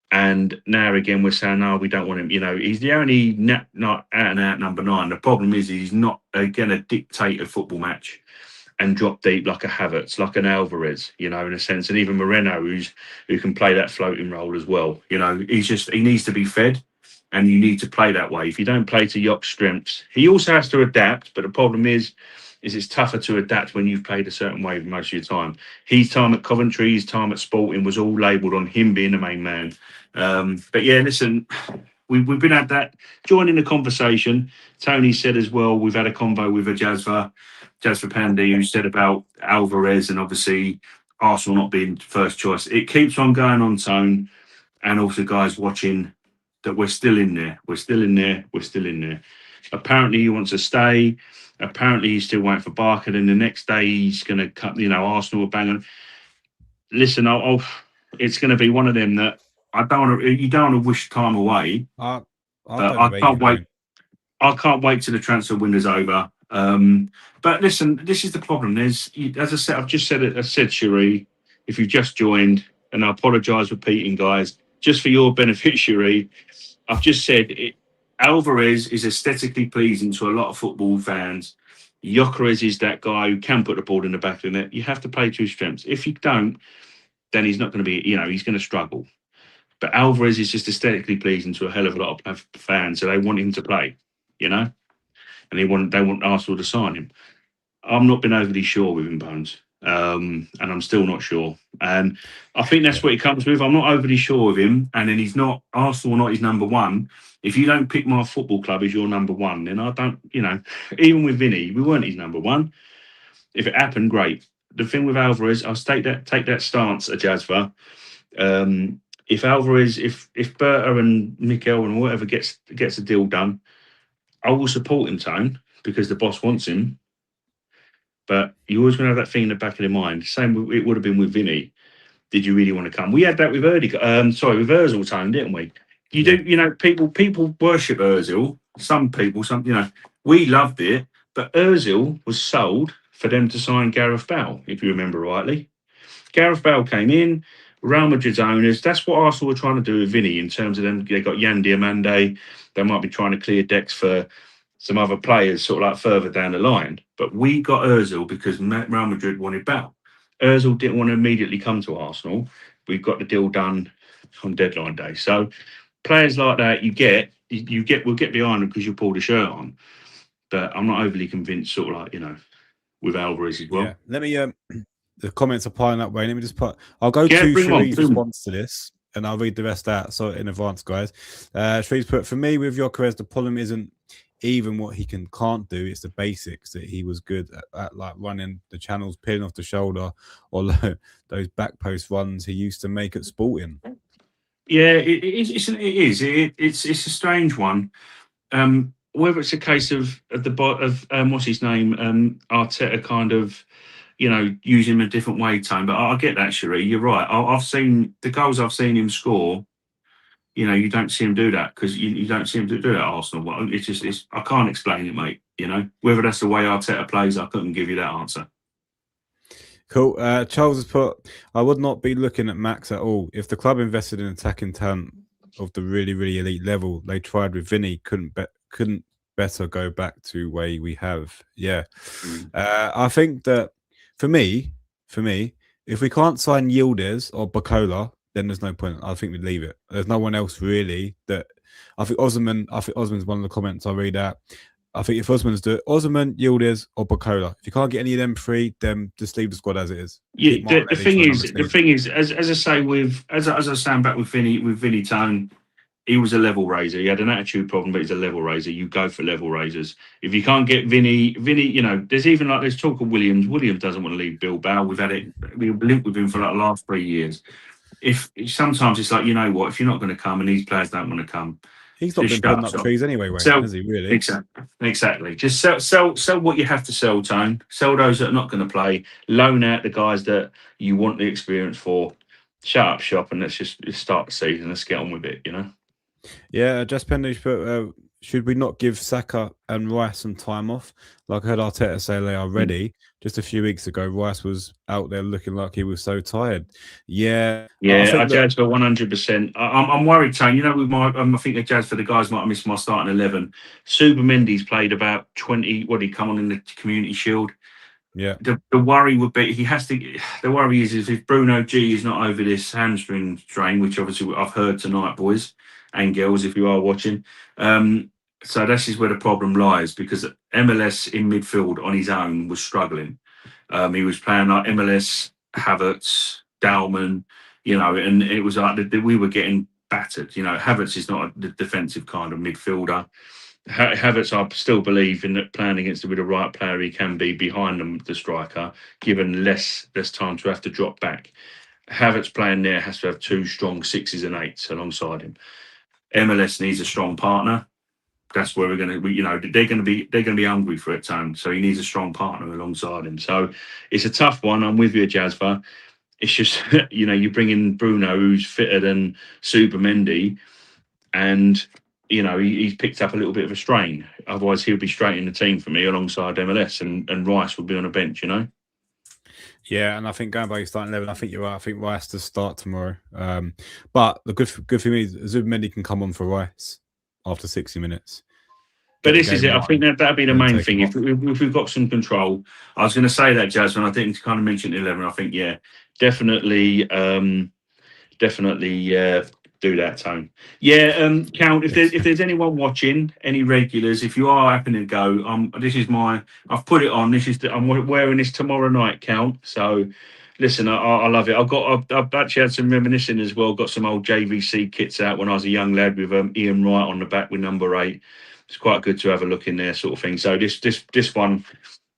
And now again, we're saying, no, we don't want him. He's the only not out and out number 9. The problem is he's not going to dictate a football match and drop deep like a Havertz, like an Alvarez, in a sense. And even Moreno, who can play that floating role as well. He needs to be fed. And you need to play that way. If you don't play to Gyök's strengths, he also has to adapt. But the problem is it's tougher to adapt when you've played a certain way most of your time. His time at Coventry, his time at Sporting was all labelled on him being the main man. But yeah, listen, we've been at that. Joining the conversation, Tony said as well, we've had a convo with a Jasper Pandy, who said about Alvarez and obviously Arsenal not being first choice. It keeps on going on, Tone, and also guys watching, that we're still in there. Apparently he wants to stay. Apparently he's still waiting for Barker. Then the next day he's going to cut, Arsenal will bang on. Listen, it's going to be one of them that you don't want to wish time away. I can't wait. I can't wait till the transfer window's over. But listen, this is the problem. As I said, I've said, Cherie, if you've just joined, and I apologise repeating, guys, just for your benefit, Cherie, I've just said Alvarez is aesthetically pleasing to a lot of football fans. Gyökeres is that guy who can put the ball in the back of the net. You have to play to his strengths. If you don't, then he's not going to be, he's going to struggle. But Alvarez is just aesthetically pleasing to a hell of a lot of fans, so they want him to play, and they want Arsenal to sign him. I've not been overly sure with him, Bones, and I'm still not sure. And I think that's what it comes with. I'm not overly sure with him, and then Arsenal not his number 1. If you don't pick my football club as your number 1, then I don't, even with Vinny, we weren't his number 1. If it happened, great. The thing with Alvarez, I'll take that stance at Jasper. If Alvarez, if Berta and Mikel and whatever gets a deal done, I will support him, Tone, because the boss wants him. But you always going to have that thing in the back of your mind. Same, it would have been with Vinny. Did you really want to come? We had that with with Ozil, Tone, didn't we? People worship Ozil. Some people, we loved it. But Ozil was sold for them to sign Gareth Bale, if you remember rightly. Gareth Bale came in, Real Madrid's owners. That's what Arsenal were trying to do with Vinny in terms of them. They got Yan Diomande. They might be trying to clear decks for some other players sort of like further down the line. But we got Ozil because Real Madrid wanted Bale. Ozil didn't want to immediately come to Arsenal. We've got the deal done on deadline day. So players like that we'll get behind them because you pull the shirt on. But I'm not overly convinced sort of like, with Alvarez as well. Yeah. Let me, the comments are piling up, Wayne. Let me just I'll go to Cherie's response to this. and I'll read the rest out. So in advance, guys. Shreves put, for me with Gyökeres, the problem isn't even what he can't do. It's the basics that he was good at like running the channels, peeling off the shoulder, or those back post runs he used to make at Sporting. Yeah, it is. It's a strange one. Whether it's a case of what's his name, Arteta kind of, using him a different way, Tone. But I get that, Cherie. You're right. I've seen the goals I've seen him score. You don't see him do that because you don't see him do that at Arsenal. Well, I can't explain it, mate. Whether that's the way Arteta plays, I couldn't give you that answer. Cool. Charles has put, I would not be looking at Max at all. If the club invested in attacking talent of the really, really elite level, they tried with Vinny, couldn't better go back to way we have. Yeah. I think that for me, if we can't sign Yildiz or Bacola, then there's no point. I think we'd leave it. There's no one else really that I think Osman's one of the comments I read out. I think if Osman's do it, Osman, Yildiz, or Bacola. If you can't get any of them three, then just leave the squad as it is. Yeah, the thing is, as I say, as I was saying back with Vinny Tone, he was a level raiser. He had an attitude problem, but he's a level raiser. You go for level raisers. If you can't get Vinny, there's talk of Williams. Williams doesn't want to leave Bilbao. We've linked with him for like the last 3 years. If sometimes it's like, if you're not going to come and these players don't want to come, he's not been putting up trees anyway, Wayne, has he really? Exactly. Just sell what you have to sell, Tone. Sell those that are not going to play. Loan out the guys that you want the experience for. Shut up shop and let's just start the season. Let's get on with it, Yeah, Just Pendage put, should we not give Saka and Rice some time off? Like I heard Arteta say they are ready. Just a few weeks ago, Rice was out there looking like he was so tired. Yeah. I judge for 100%. I'm worried, Tone. I think the Jazz for the guys might have missed my starting 11. Mendy's played about 20. What, he come on in the Community Shield? Yeah. The worry would be the worry is if Bruno G is not over this hamstring strain, which obviously I've heard tonight, boys and girls, if you are watching. So this is where the problem lies because MLS in midfield on his own was struggling. He was playing like MLS, Havertz, Dalman, and it was like we were getting battered. Havertz is not a defensive kind of midfielder. Havertz, I still believe in that playing against with the right player, he can be behind the striker, given less time to have to drop back. Havertz playing there has to have 2 strong 6s and 8s alongside him. MLS needs a strong partner. That's where we're going to, they're going to be hungry for it, Tone. So he needs a strong partner alongside him. So it's a tough one. I'm with you, Jazva. It's just, you bring in Bruno, who's fitter than Mendy, and he's picked up a little bit of a strain. Otherwise, he'll be straight in the team for me alongside MLS, and Rice will be on a bench. Yeah, and I think going by starting 11, I think you're right. I think Rice does start tomorrow. But the good thing is Mendy can come on for Rice after 60 minutes. But this is it. I think that'd be the main thing. If we've got some control, I was going to say that, Jasmine. I think to kind of mention 11. I think definitely do that, Tone. Yeah, Count. If there's anyone watching, any regulars, if you are happening to go, this is I've put it on. I'm wearing this tomorrow night, Count. So. Listen, I love it. I've actually had some reminiscing as well. Got some old JVC kits out when I was a young lad with Ian Wright on the back with number 8. It's quite good to have a look in there, sort of thing. So this one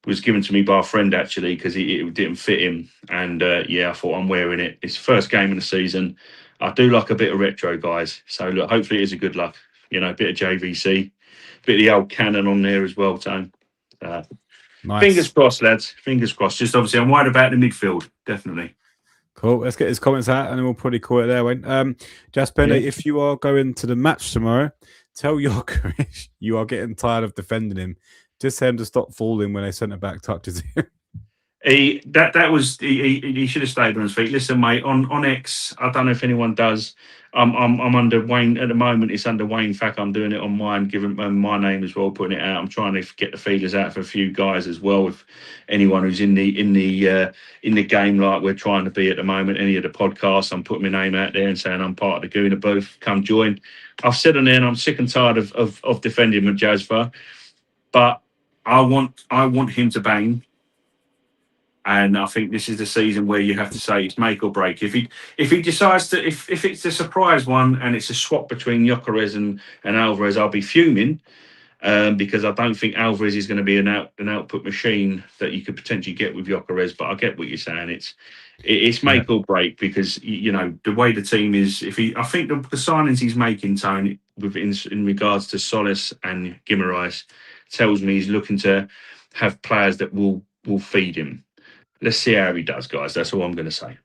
was given to me by a friend actually because it didn't fit him, and I thought I'm wearing it. It's the first game of the season. I do like a bit of retro, guys. So look, hopefully it is a good luck. A bit of JVC, bit of the old Canon on there as well, Tone. Nice. Fingers crossed, lads. Fingers crossed. Just obviously, I'm worried about the midfield. Definitely. Cool. Let's get his comments out, and then we'll probably call it there, Wayne. Jasper, if you are going to the match tomorrow, tell Gyökeres you are getting tired of defending him. Just tell him to stop falling when a centre back touches him. He should have stayed on his feet. Listen, mate, on X, I don't know if anyone does. I'm under Wayne at the moment. It's under Wayne Fack. I'm doing it on mine, giving my name as well, putting it out. I'm trying to get the feelers out for a few guys as well. If anyone who's in the game like we're trying to be at the moment, any of the podcasts, I'm putting my name out there and saying I'm part of the Gooner booth. Come join. I've said on there, and I'm sick and tired of defending with Jazva, but I want him to bang. And I think this is the season where you have to say it's make or break. If he decides to, if it's a surprise one and it's a swap between Gyökeres and Alvarez, I'll be fuming. Because I don't think Alvarez is going to be an output machine that you could potentially get with Gyökeres. But I get what you're saying. It's make or break, because the way the team is. I think the signings he's making, Tony, in regards to Solis and Guimaraes, tells me he's looking to have players that will feed him. Let's see how he does, guys. That's all I'm going to say.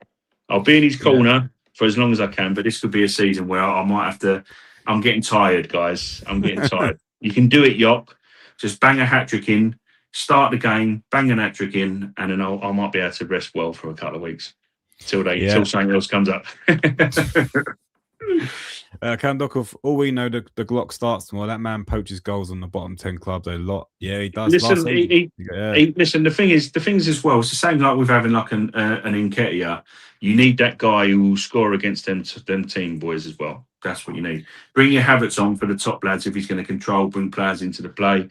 I'll be in his corner for as long as I can, but this could be a season where I might have to. I'm getting tired, guys. I'm getting tired. You can do it, Yock. Just bang a hat-trick in, start the game, bang an hat-trick in, and then I might be able to rest well for a couple of weeks till something else comes up. Kandokov, all we know, the Glock starts tomorrow. That man poaches goals on the bottom 10 clubs a lot. Yeah, he does. Listen, listen. The thing is as well. It's the same like with having like an Nketiah. You need that guy who will score against them team boys as well. That's what you need. Bring your Havertz on for the top lads if he's going to control, bring players into the play,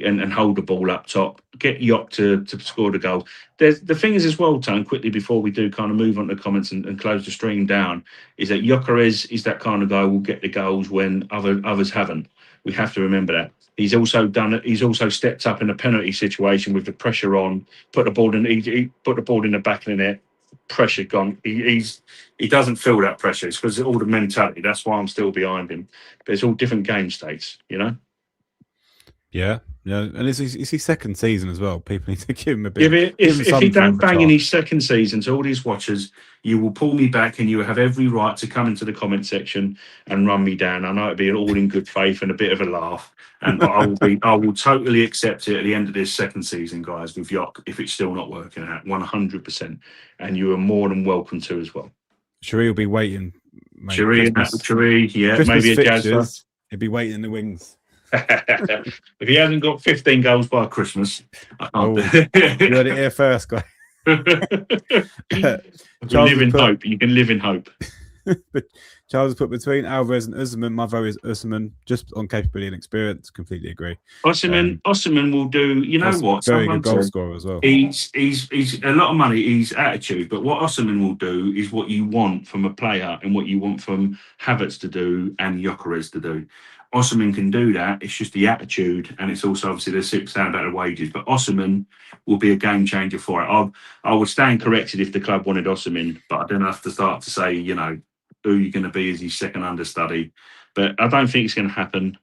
and hold the ball up top. Get Yock to score the goal. The thing is as well, Tone, quickly before we do kind of move on to comments and close the stream down, is that Gyökeres is that kind of guy who will get the goals when others haven't. We have to remember that. He's also done it. He's also stepped up in a penalty situation with the pressure on, put the ball in. He put the ball in the back of the net. Pressure gone. He doesn't feel that pressure. It's because of all the mentality. That's why I'm still behind him. But it's all different game states, Yeah, and it's his second season as well. People need to give him a bit. If he don't bang in his second season to all these watchers, you will pull me back, and you have every right to come into the comment section and run me down. I know it'll be all in good faith and a bit of a laugh, and I will totally accept it at the end of this second season, guys, with Yock, if it's still not working out 100%. And you are more than welcome to as well. Cherie will be waiting. Cherie, yeah, Christmas maybe a Jazz. He'll be waiting in the wings. If he hasn't got 15 goals by Christmas, I can't do it. You heard it here first, guy. You live in hope. You can live in hope. But Charles put between Alvarez and Usman. My vote is Usman, just on capability and experience. Completely agree. Usman will do. You know what? Very good goal scorer as well. He's a lot of money. He's attitude, but what Usman will do is what you want from a player and what you want from Havertz to do and Gyökeres to do. Osman can do that. It's just the attitude, and it's also obviously the $6 about the wages. But Osman will be a game changer for it. I would stand corrected if the club wanted Osman, but I don't have to start to say, who you're going to be as his second understudy. But I don't think it's going to happen.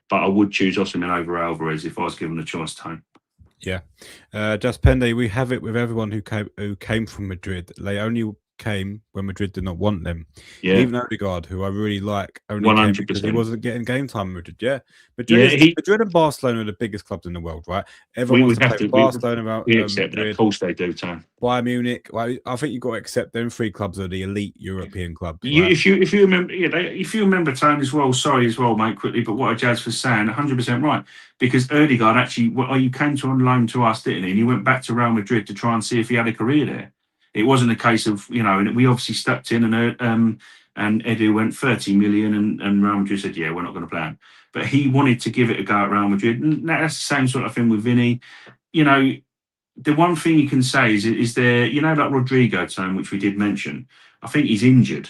But I would choose Osman over Alvarez if I was given a choice, Tone. Yeah. Just Pende, we have it with everyone who came from Madrid. They only came when Madrid did not want them. Yeah. Even Odegaard, who I really like, only 100%. came because he wasn't getting game time in Madrid. Yeah. Madrid and Barcelona are the biggest clubs in the world, right? Everyone wants to play Barcelona about accept that. Of course they do, Tom. Bayern Munich. Well, I think you've got to accept them three clubs are the elite European clubs. Right? If you remember, Tone, as well, sorry as well, mate, quickly, but what Jazz was saying, 100% right. Because Odegaard actually, you came on loan to us, didn't he? And he went back to Real Madrid to try and see if he had a career there. It wasn't a case of, and we obviously stepped in and Edu went 30 million and Real Madrid said, yeah, we're not going to play him. But he wanted to give it a go at Real Madrid. And that's the same sort of thing with Vinny. The one thing you can say is there, like Rodrigo, Tone, which we did mention, I think he's injured.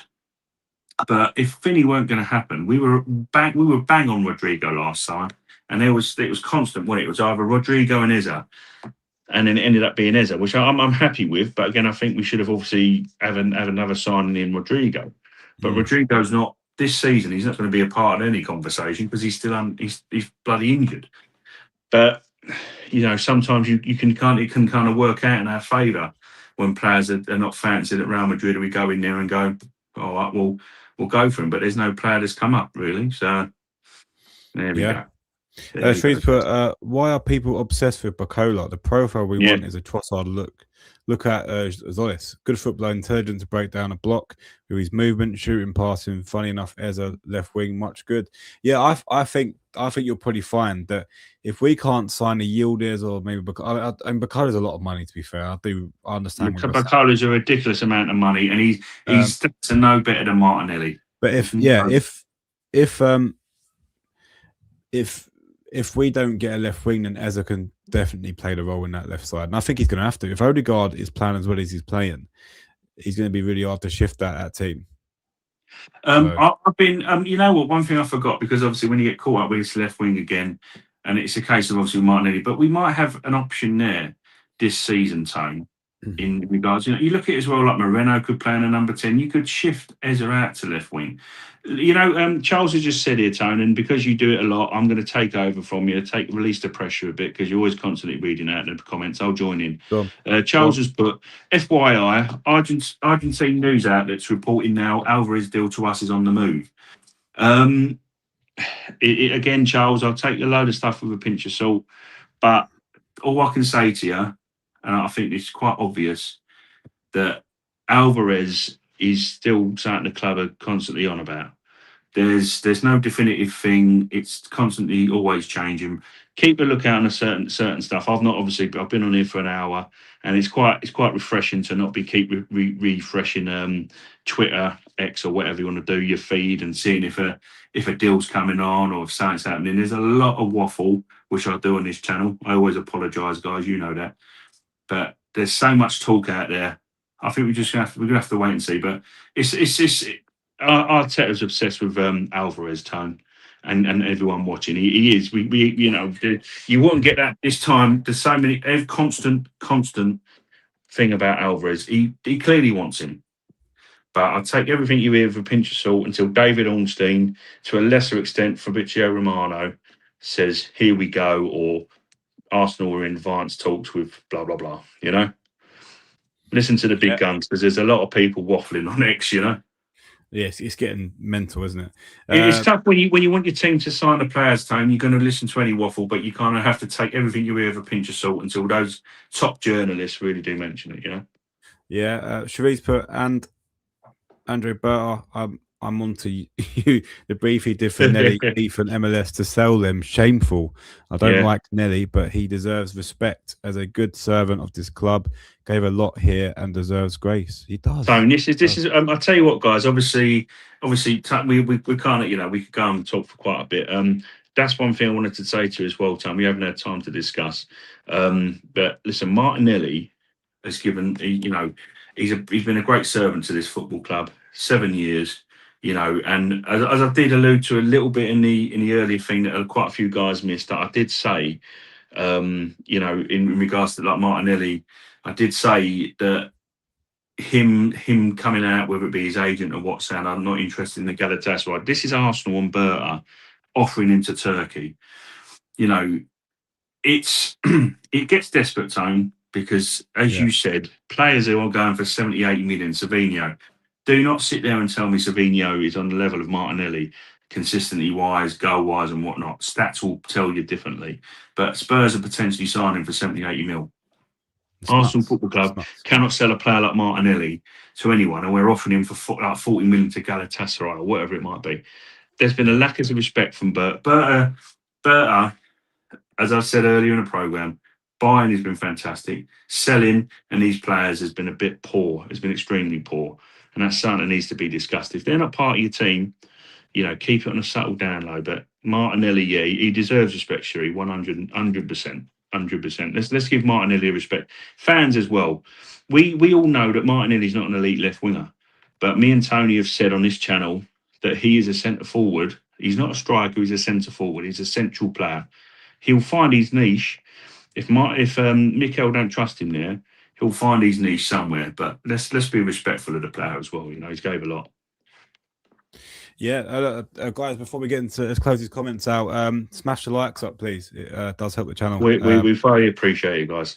But if Vinny weren't going to happen, we were bang on Rodrigo last time. And it was constant, wasn't it? It was either Rodrigo and Eza. And then it ended up being Eza, which I'm happy with. But again, I think we should have obviously have another signing in Rodrigo. But Rodrigo's not this season. He's not going to be a part of any conversation because he's still he's bloody injured. But sometimes it can kind of work out in our favour when players are not fancied at Real Madrid. We go in there and go, all right, we'll go for him. But there's no player that's come up really. So there we go. Shreves put, why are people obsessed with Bacola? The profile we want is a Trossard look. Look at Zolis. Good footballer, intelligent to break down a block with his movement, shooting, passing. Funny enough, as a left wing, much good. Yeah, I think you'll probably find that if we can't sign a Yildiz or maybe Bacola's a lot of money. To be fair, I understand. Bacola's a ridiculous amount of money, and he's to no better than Martinelli. But if if we don't get a left wing, then Eza can definitely play the role in that left side. And I think he's going to have to. If Odegaard is playing as well as he's playing, he's going to be really hard to shift that team. So, I've been, you know what? One thing I forgot, because obviously when you get caught up with this left wing again, and it's a case of obviously Martinelli, but we might have an option there this season, Tone, in regards. You know, you look at it as well, like Moreno could play in a number 10. You could shift Eza out to left wing. You know, Charles has just said here, Tone, and because you do it a lot, I'm going to take over from you, release the pressure a bit, because you're always constantly reading out the comments. I'll join in. Charles has put, FYI, Argentine news outlets reporting now Alvarez deal to us is on the move. Again, Charles, I'll take a load of stuff with a pinch of salt, but all I can say to you, and I think it's quite obvious, that Alvarez is still something the club are constantly on about. There's no definitive thing. It's constantly always changing. Keep a lookout on a certain stuff. I've been on here for an hour, and it's quite refreshing to not be refreshing Twitter, X, or whatever you want to do, your feed, and seeing if a deal's coming on or if something's happening. There's a lot of waffle, which I do on this channel. I always apologise, guys. You know that, but there's so much talk out there. I think we're gonna have to wait and see. But it's Arteta's obsessed with Alvarez, Tone, and everyone watching. He is. We you know, you wouldn't get that this time. There's so many constant thing about Alvarez. He clearly wants him. But I'll take everything you hear with a pinch of salt until David Ornstein, to a lesser extent Fabrizio Romano, says, here we go, or Arsenal are in advanced talks with blah, blah, blah, you know? Listen to the big guns, because there's a lot of people waffling on X, you know? Yes, it's getting mental, isn't it? It's tough when you want your team to sign the players, Tone. You're going to listen to any waffle, but you kind of have to take everything you hear with a pinch of salt until those top journalists really do mention it, you know? Yeah, Cherise put, and Andrew Berta, I'm on to you. The brief he did for Nelly from MLS to sell them, shameful. I don't like Nelly, but he deserves respect as a good servant of this club. Gave a lot here and deserves grace. He does. So this is. I'll tell you what, guys. Obviously, we can't. You know, we could go and talk for quite a bit. That's one thing I wanted to say to you as well, Tom. We haven't had time to discuss. But listen, Martinelli has given. You know, he's been a great servant to this football club. 7 years. You know, and as I did allude to a little bit in the earlier thing that quite a few guys missed, that I did say, you know, in regards to like Martinelli, I did say that him coming out, whether it be his agent or what's saying, I'm not interested in the Galatasaray. This is Arsenal and Berta offering him to Turkey. You know, it gets desperate, Tone, because as you said, players are all going for 70, 80 million. Savinho. Do not sit there and tell me Savinho is on the level of Martinelli, consistency wise, goal wise, and whatnot. Stats will tell you differently. But Spurs are potentially signing for 70, 80 mil. Arsenal Football Club cannot sell a player like Martinelli to anyone, and we're offering him for like 40 million to Galatasaray or whatever it might be. There's been a lack of respect from Berta, as I said earlier in the programme, buying has been fantastic. Selling and these players has been a bit poor. It's been extremely poor. And that's something that needs to be discussed. If they're not part of your team, you know, keep it on a subtle down low. But Martinelli, he deserves respect, Sherry, 100%. 100%. Let's give Martinelli respect. Fans as well. We all know that Martinelli's not an elite left winger. But me and Tony have said on this channel that he is a centre forward. He's not a striker, he's a centre forward. He's a central player. He'll find his niche. If Mikel don't trust him there, he'll find his niche somewhere, but let's be respectful of the player as well. You know, he's gave a lot. Yeah, guys, before we get into, let's close these comments out. Smash the likes up, please. It does help the channel. We very appreciate it, guys.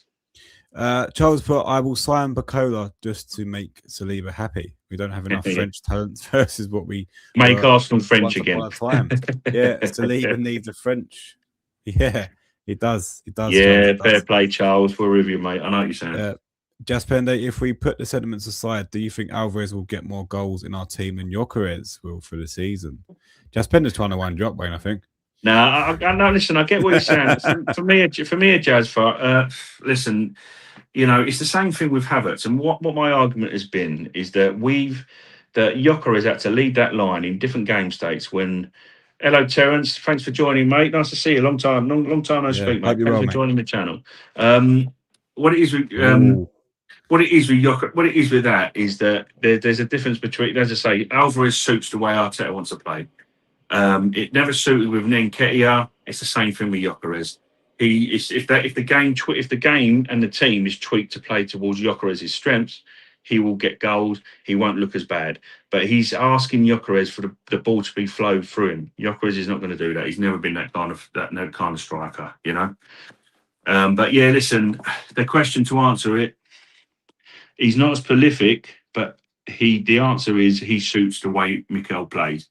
Charles put, I will sign Bacola just to make Saliba happy. We don't have enough French talent versus what we make Arsenal French again. Yeah, Saliba needs a French. Yeah, he does. Yeah, fair play, Charles. We're with you, mate. I know what you're saying. Jaspende, if we put the sentiments aside, do you think Alvarez will get more goals in our team than Gyökeres will for the season? Jaspende's trying to wind you up, Wayne, I think. No, I know. Listen, I get what you're saying. for me, a Jazz listen, you know, it's the same thing with Havertz. And what my argument has been is that Gyökeres had to lead that line in different game states when Hello, Terence. Thanks for joining, mate. Nice to see you. Long time no speak, mate. Hope you're Thanks well, for mate. joining the channel. What it is with Ooh. what it is with that is that there's a difference between, as I say, Alvarez suits the way Arteta wants to play. It never suited with Nketiah. It's the same thing with Gyökeres. If the game and the team is tweaked to play towards Gyökeres' strengths, he will get goals. He won't look as bad. But he's asking Gyökeres for the ball to be flowed through him. Gyökeres is not going to do that. He's never been that kind of striker, you know. But yeah, listen, the question to answer it, he's not as prolific, but the answer is he suits the way Mikel plays.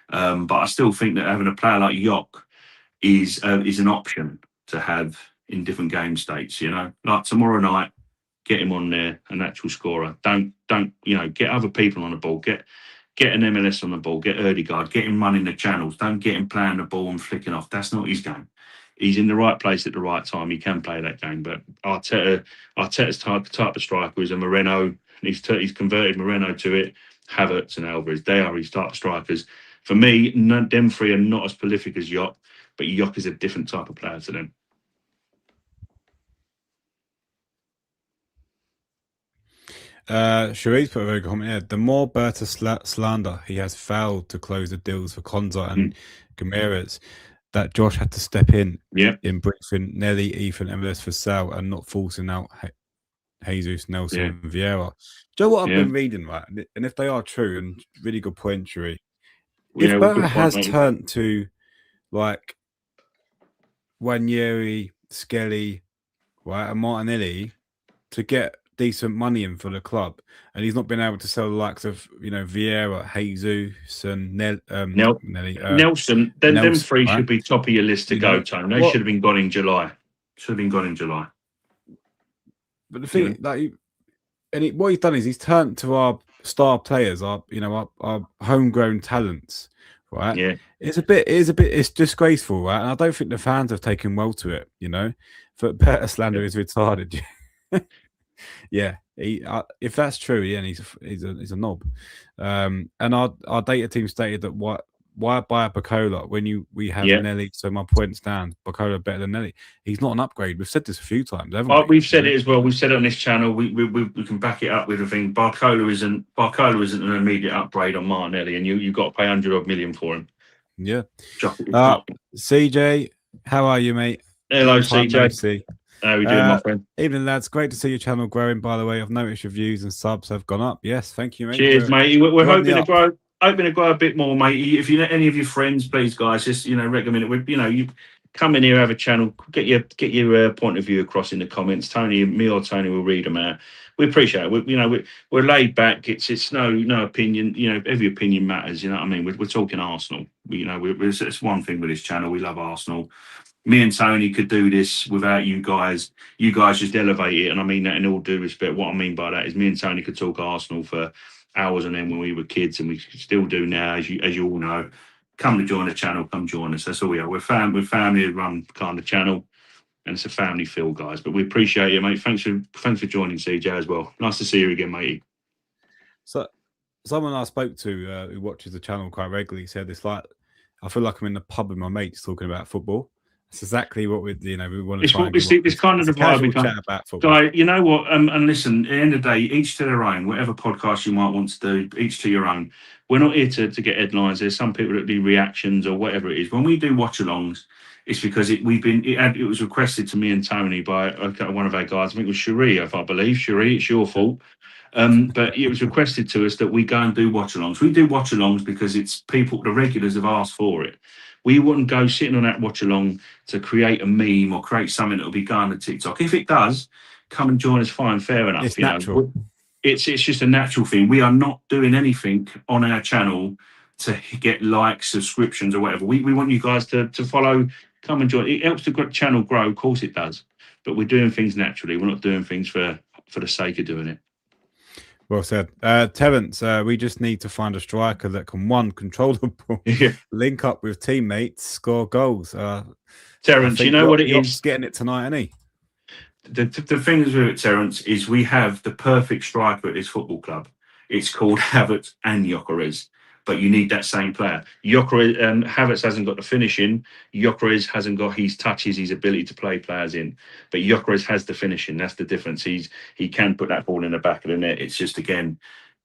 But I still think that having a player like Yok is an option to have in different game states. You know, like tomorrow night, get him on there, an actual scorer. Don't get other people on the ball. Get an MLS on the ball. Get Erdegaard. Get him running the channels. Don't get him playing the ball and flicking off. That's not his game. He's in the right place at the right time. He can play that game. But Arteta's type of striker is a Moreno. He's converted Moreno to it. Havertz and Alvarez. They are his type of strikers. For me, them three are not as prolific as Yok, but Yok is a different type of player to them. Sharice put a very good comment here. The more Berta slander he has failed to close the deals for Konza and Emirates, that Josh had to step in briefing Nelly, Ethan, MLS for sale and not forcing out Jesus, Nelson, and Vieira. Do you know what I've been reading, right? And if they are true, and really good point, Sheree. If Berta has turned to like Wanyeri, Skelly, right, and Martinelli to get decent money in for the club, and he's not been able to sell the likes of Vieira, Jesus, and Nelson. Them three should be top of your list to go, Tone. They should have been gone in July. But the thing, what he's done is he's turned to our star players, our homegrown talents, right? Yeah, it's disgraceful, right? And I don't think the fans have taken well to it, But Berta slander is retarded. Yeah, if that's true, he's a knob. And our data team stated that why buy a Bacola when we have Nelly? So my point stands. Bacola better than Nelly. He's not an upgrade. We've said this a few times, haven't we? We've said it as well. We've said it on this channel. We can back it up with the thing. Bacola isn't an immediate upgrade on Martinelli, and you've got to pay 100 million for him. Yeah. CJ, how are you, mate? Hello, CJ. How are you doing, my friend? Evening, lads. Great to see your channel growing, by the way. I've noticed your views and subs have gone up. Yes, thank you, mate. Cheers, mate. We're hoping to grow a bit more, mate. If you know any of your friends, please, guys, just recommend it. You come in here, have a channel, get your point of view across in the comments. Me or Tony will read them out. We appreciate it. We're laid back. It's no opinion. Every opinion matters. You know what I mean? We're talking Arsenal. It's one thing with this channel. We love Arsenal. Me and Tony could do this without you guys. You guys just elevate it, and I mean that in all due respect. What I mean by that is me and Tony could talk Arsenal for hours on end when we were kids, and we still do now, as you all know. Come to join the channel, come join us. That's all we are. We're family run kind of channel, and it's a family feel, guys. But we appreciate you, mate. Thanks for joining, CJ, as well. Nice to see you again, mate. So, someone I spoke to who watches the channel quite regularly said it's like I feel like I'm in the pub with my mates talking about football. It's exactly what we want to try. It's kind of the vibe we chat about football. Guy, you know what? And listen, at the end of the day, each to their own. Whatever podcast you might want to do, each to your own. We're not here to get headlines. There's some people that do reactions or whatever it is. When we do watch-alongs, it's because it was requested to me and Tony by one of our guys. I think it was Cherie, if I believe. Cherie, it's your fault. But it was requested to us that we go and do watch-alongs. We do watch-alongs because it's people, the regulars have asked for it. We wouldn't go sitting on that watch-along to create a meme or create something that will be going to TikTok. If it does, come and join us, fine, fair enough. It's natural. It's just a natural thing. We are not doing anything on our channel to get likes, subscriptions or whatever. We want you guys to follow, come and join. It helps the channel grow, of course it does. But we're doing things naturally. We're not doing things for the sake of doing it. Well said. Terence, we just need to find a striker that can, control the ball, link up with teammates, score goals. Terence, you know what it is? Getting it tonight, isn't he? The thing is with it, Terence, is we have the perfect striker at this football club. It's called Havertz and Gyökeres. but you need that same player. Havertz hasn't got the finishing. Gyökeres hasn't got his touches, his ability to play players in. But Gyökeres has the finishing. That's the difference. He can put that ball in the back of the net. It's just again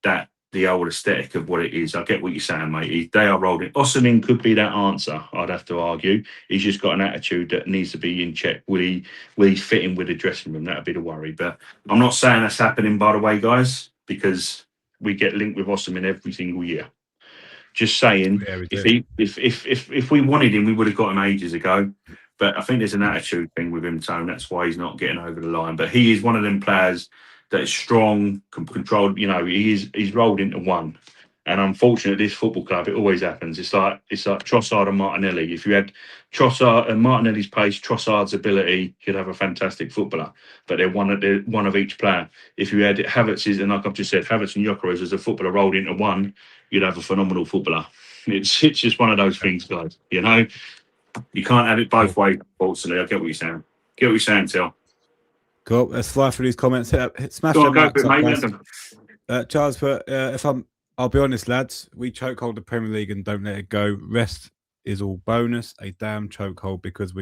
that the old aesthetic of what it is. I get what you're saying, mate. They are rolling. Osimhen could be that answer, I'd have to argue. He's just got an attitude that needs to be in check. Will he fit in with the dressing room? That'd be the worry. But I'm not saying that's happening, by the way, guys, because we get linked with Osimhen every single year. Just saying, Yeah, if we wanted him, we would have got him ages ago. But I think there's an attitude thing with him, Tone. That's why he's not getting over the line. But he is one of them players that is strong, can control. He's rolled into one. And unfortunately, this football club, it always happens. It's like Trossard and Martinelli. If you had Trossard and Martinelli's pace, Trossard's ability, you'd have a fantastic footballer. But they're one of each player. If you had Havertz's, and like I've just said, Havertz and Gyökeres as a footballer rolled into one, you'd have a phenomenal footballer. It's just one of those things, guys. You can't have it both ways. Unfortunately, I get what you're saying. Till. Cool. Let's fly through these comments. Smash Go them on, go, mate. Charles put, I'll be honest, lads, we chokehold the Premier League and don't let it go. Rest is all bonus. A damn chokehold because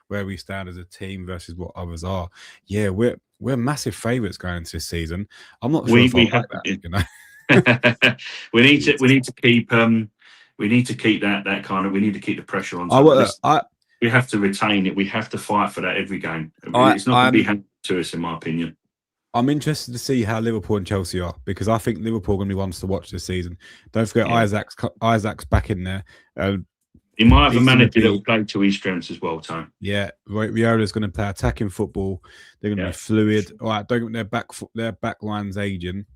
where we stand as a team versus what others are. Yeah, we're massive favourites going into this season. I'm not sure if I like that. We need to keep that kind of. We need to keep the pressure on. We have to retain it. We have to fight for that every game. It's not going to be handed to us, in my opinion. I'm interested to see how Liverpool and Chelsea are because I think Liverpool are going to be ones to watch this season. Don't forget Isaac's back in there. He might have a manager that will play to his strengths as well, Tom. Yeah, Riola's going to play attacking football. They're going to be fluid. All right, don't get their back line's aging.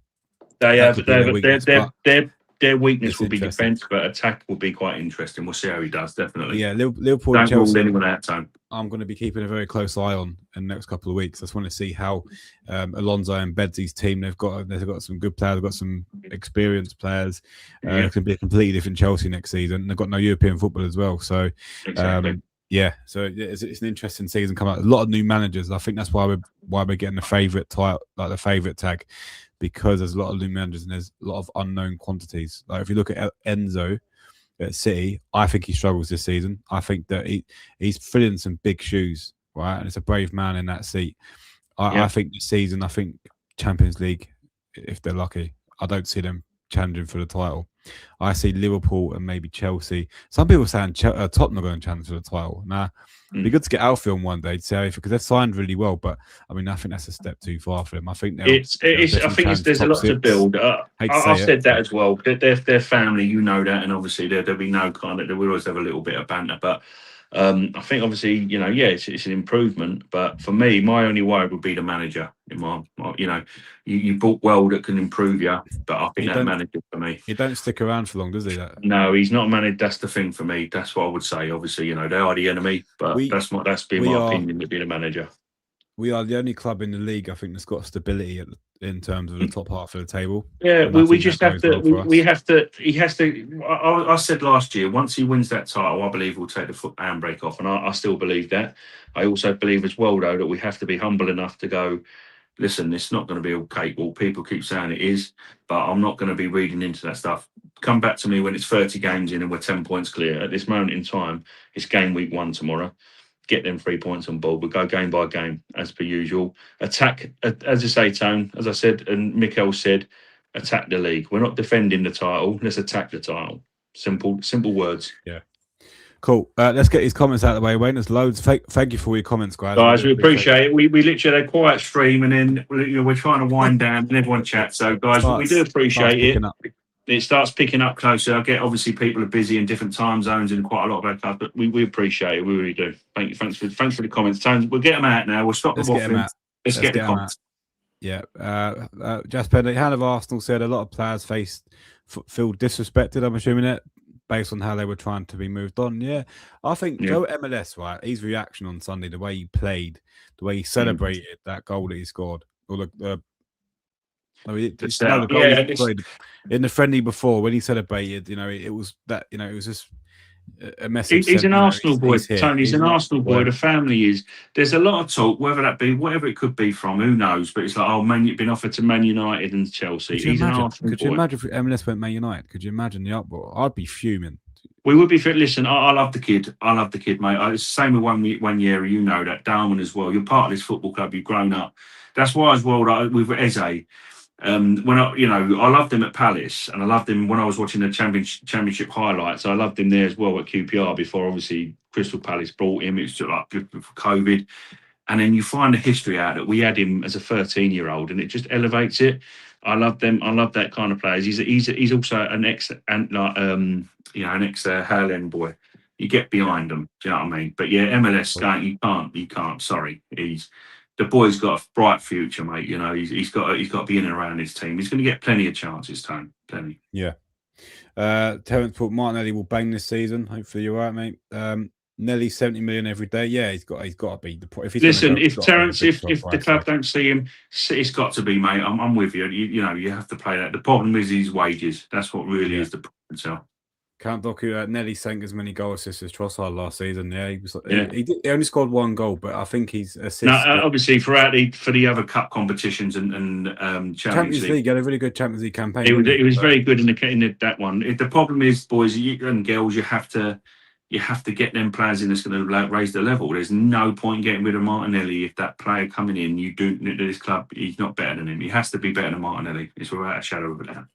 Their weakness will be defence, but attack will be quite interesting. We'll see how he does, definitely. Yeah, Liverpool and Chelsea. Don't rule anyone out, Tom. I'm going to be keeping a very close eye on in the next couple of weeks. I just want to see how Alonso embeds his team. They've got some good players. They've got some experienced players. It can be a completely different Chelsea next season. They've got no European football as well. So, exactly. It's an interesting season coming up. A lot of new managers. I think that's why we're getting the favourite title, like the favourite tag, because there's a lot of new managers and there's a lot of unknown quantities. Like if you look at Enzo at City, I think he struggles this season. I think that he's filling some big shoes, right? And it's a brave man in that seat. I think this season, Champions League, if they're lucky, I don't see them challenging for the title. I see Liverpool and maybe Chelsea. Some people are saying Tottenham are going to challenge for the title. It'd be good to get Alfie on one day to say because they've signed really well. But I mean, I think that's a step too far for them. I think there's a lot to build. I've said that as well. They're family, you know that, and obviously there'll be no kind of. We'll always have a little bit of banter, but. I think obviously, it's an improvement, but for me, my only worry would be the manager. You bought well that can improve you, but I think that manager for me. He don't stick around for long, does he? No, he's not managed. That's the thing for me. That's what I would say. Obviously, they are the enemy, but that's been my opinion to be the manager. We are the only club in the league, I think, that's got stability in terms of the top half of the table. Yeah, we just have to. We have to. He has to. I said last year, once he wins that title, I believe we'll take the foot handbrake off, and I still believe that. I also believe as well, though, that we have to be humble enough to go. Listen, it's not going to be all cakewalk. People keep saying it is, but I'm not going to be reading into that stuff. Come back to me when it's 30 games in and we're 10 points clear. At this moment in time, it's game week 1 tomorrow. Get them 3 points on board. We'll go game by game as per usual. Attack, as I say, Tone, as I said, and Mikel said, attack the league. We're not defending the title. Let's attack the title. Simple words. Yeah. Cool. Let's get these comments out of the way. Wayne, there's loads. Thank you for all your comments, guys. Guys, we appreciate it. We literally had a quiet stream and then we're trying to wind down and everyone chats. So, guys, we do appreciate it. It starts picking up closer. I get obviously people are busy in different time zones and quite a lot of our clubs, but we appreciate it. We really do. Thank you. Thanks for the comments. Tone, we'll get them out now. We'll stop the waffling. Let's get the comments. Yeah. Jasper, the hand of Arsenal said a lot of players feel disrespected. I'm assuming it based on how they were trying to be moved on. Yeah, I think Joe MLS, right? His reaction on Sunday, the way he played, the way he celebrated that goal that he scored, or in the friendly before when he celebrated, it was that, it was just a message. He's Sent, an Arsenal boy, he's here. Tony. He's an not, Arsenal boy. The family is. There's a lot of talk, whether that be whatever it could be from, who knows? But it's like, oh, man, you've been offered to Man United and Chelsea. Could you He's imagine? an Arsenal Could boy. you imagine if MLS went Man United? Could you imagine the uproar? I'd be fuming. We would be fit. Listen, I love the kid. I love the kid, mate. It's the same with one year. You know that Darwin as well. You're part of this football club. You've grown up. That's why as well with Eze. When I loved him at Palace, and I loved him when I was watching the championship highlights. I loved him there as well at QPR before obviously Crystal Palace brought him. It's just like before COVID, and then you find the history out that we had him as a 13-year-old, and it just elevates it. I love them. I love that kind of players. He's also an ex an ex Haaland boy. You get behind them. Do you know what I mean? But yeah, MLS you can't. Sorry, the boy's got a bright future, mate. You know, he's got to be in and around his team. He's going to get plenty of chances, Tony. Plenty. Yeah. Terence put Martinelli will bang this season. Hopefully you're right, mate. Nearly 70 million every day. Yeah, he's got to be the point. If Terence, if the club don't see him, it's got to be, mate. I'm with you. You have to play that. The problem is his wages. That's what really is the problem. So. Count Doku Nelly sank as many goal assists as Trossard last season. Yeah, he only scored one goal, but I think he's assists. No, obviously for the other cup competitions and Champions League, he had a really good Champions League campaign. It was very good in that one. The problem is, boys and girls, you have to get them players in that's going to raise the level. There's no point getting rid of Martinelli if that player coming in, you do this club, he's not better than him. He has to be better than Martinelli. It's without a shadow of a doubt.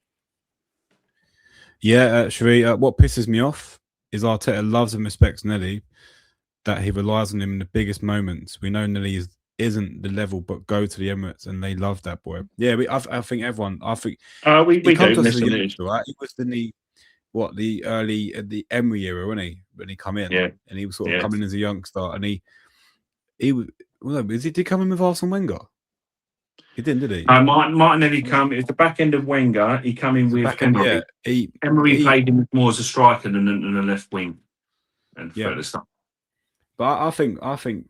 Yeah, Sheree, what pisses me off is Arteta loves and respects Nelly, that he relies on him in the biggest moments. We know Nelly isn't the level, but go to the Emirates, and they love that boy. Yeah, I think everyone. I think we do. Right? He was in the Emery era, wasn't he? When he come in, and he was sort of coming as a youngster, and he was. Well, did he come in with Arsene Wenger? He didn't, did he? Martinelli come. It's the back end of Wenger. He come in with Emery. Yeah, Emery played him more as a striker than a left wing, and further stuff. But I think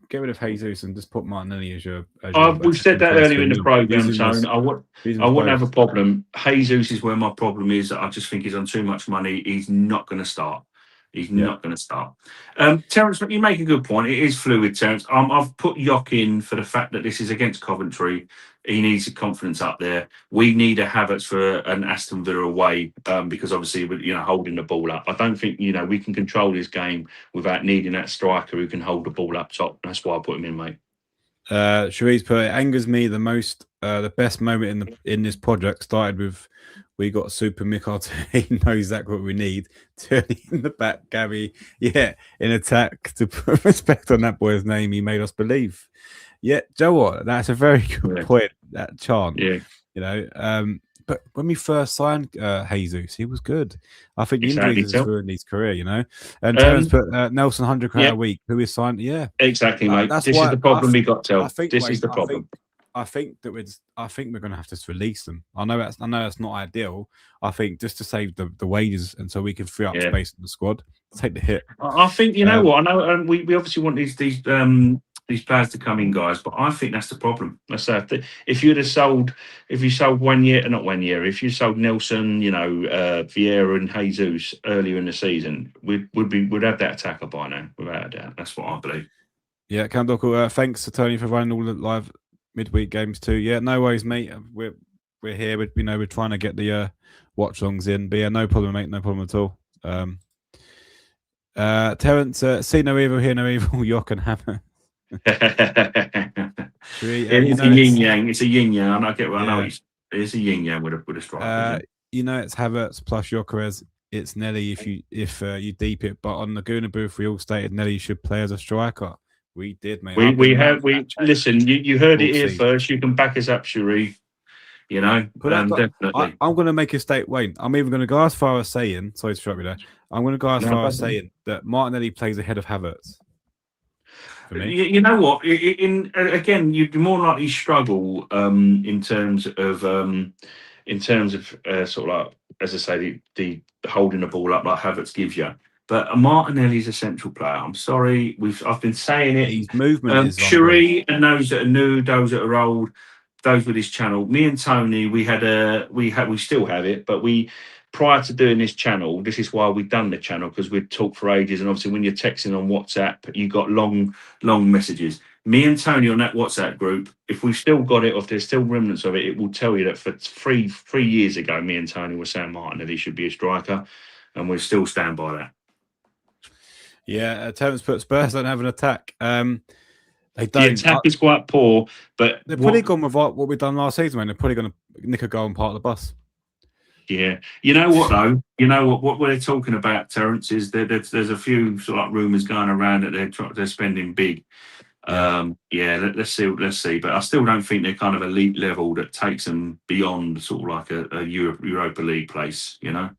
get rid of Jesus and just put Martinelli as your. We've said that earlier in the programme, Tone. I wouldn't have a problem. Jesus is where my problem is. I just think he's on too much money. He's not going to start. He's not going to start. Terence, you make a good point. It is fluid, Terence. I've put Yock in for the fact that this is against Coventry. He needs the confidence up there. We need a Havertz for an Aston Villa away because obviously, holding the ball up. I don't think, we can control this game without needing that striker who can hold the ball up top. That's why I put him in, mate. Cherise put, it angers me the most. The best moment in this project started with we got Super Mikel Arteta. He knows exactly what we need. Turning in the back, Gary. Yeah, in attack to put respect on that boy's name. He made us believe. Yeah, Joe, what? That's a very good point. That chant. Yeah, but when we first signed Jesus, he was good. I think injuries has ruined his career. And Terence put Nelson 100 a week. Who is signed? Yeah, exactly, mate. This is the problem we got. This is the problem. I think we're going to have to release them. I know that's not ideal. I think just to save the wages and so we can free up space in the squad, take the hit. I think what I know. We obviously want these players to come in, guys, but I think that's the problem. If you sold 1 year, not 1 year, if you sold Nelson, Vieira and Jesus earlier in the season, we'd have that attacker by now, without a doubt. That's what I believe. Yeah, Candockle, thanks to Tony for running all the live midweek games too. Yeah, no worries, mate. We're here. We're trying to get the watch-alongs in. But yeah, no problem, mate. No problem at all. Terence, see no evil, hear no evil. Yock and Hammer. It's a yin yang. It's a yin yang. And I get what I know. It's a yin yang with a striker. It's Havertz plus Gyökeres. It's Nelly if you deep it. But on the Gooner booth, we all stated Nelly should play as a striker. We did, mate. Listen. You heard it here first. You can back us up, Cherie. Definitely. I'm going to make a state. Wait, I'm even going to go as far as saying. Sorry to interrupt you there. I'm going to go as far as saying that Martinelli plays ahead of Havertz. You know what? Again, you'd more likely struggle in terms of sort of like, as I say, the holding the ball up like Havertz gives you. But Martinelli's a central player. I'm sorry, I've been saying it. His movement is Cherie and those that are new, those that are old, those with his channel. Me and Tony, we still have it, but we prior to doing this channel, this is why we've done the channel, because we've talked for ages. And obviously, when you're texting on WhatsApp, you got long messages. Me and Tony on that WhatsApp group, if we've still got it, or if there's still remnants of it, it will tell you that for three years ago, me and Tony were saying Martinelli should be a striker, and we still stand by that. Yeah, Terence put Spurs don't have an attack. They don't. The attack is quite poor, but they're probably gone with what we've done last season, man. They're probably going to nick a goal and part of the bus. Yeah, you know what though? You know what we're talking about, Terence, is there's a few sort of like rumours going around that they're spending big. Let's see. But I still don't think they're kind of elite level that takes them beyond sort of like a Europa League place, you know.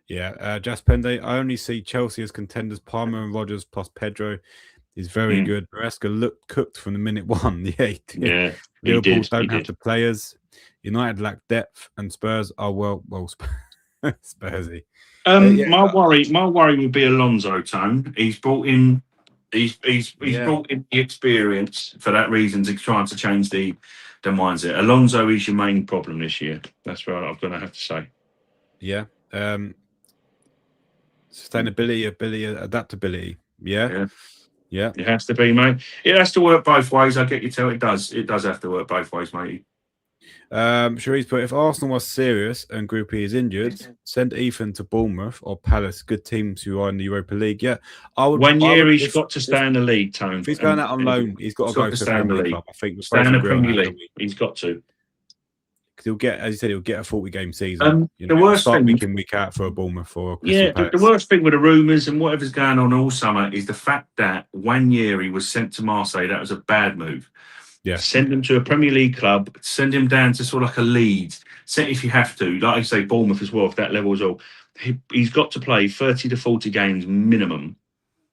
Yeah, Jaspende, I only see Chelsea as contenders. Palmer and Rodgers plus Pedro is very good. Maresca looked cooked from the minute one. Yeah. Liverpool don't have the players. United lack depth, and Spurs are well Spursy. My worry would be Alonso. Tone. He's brought in. He's brought in the experience for that reason to trying to change the mindset. Alonso is your main problem this year. That's what I'm going to have to say. Yeah. Sustainability, ability, adaptability. Yeah. It has to be, mate. It has to work both ways. I get you tell it does. It does have to work both ways, mate. Sharice put, if Arsenal was serious and Group E is injured, send Ethan to Bournemouth or Palace, good teams who are in the Europa League. Yeah, he's got to stay in the league, Tone. If he's going out on loan, he's got to go to the Premier League club. I think stay in the Premier League. He's got to. He'll get, as you said, he'll get a 40-game season. The worst thing, week out for a Bournemouth or the worst thing with the rumours and whatever's going on all summer is the fact that Wanyeri was sent to Marseille. That was a bad move. Yeah, send him to a Premier League club. Send him down to sort of like a Leeds. Send if you have to, like I say, Bournemouth as well. If that level is all, he's got to play 30 to 40 games minimum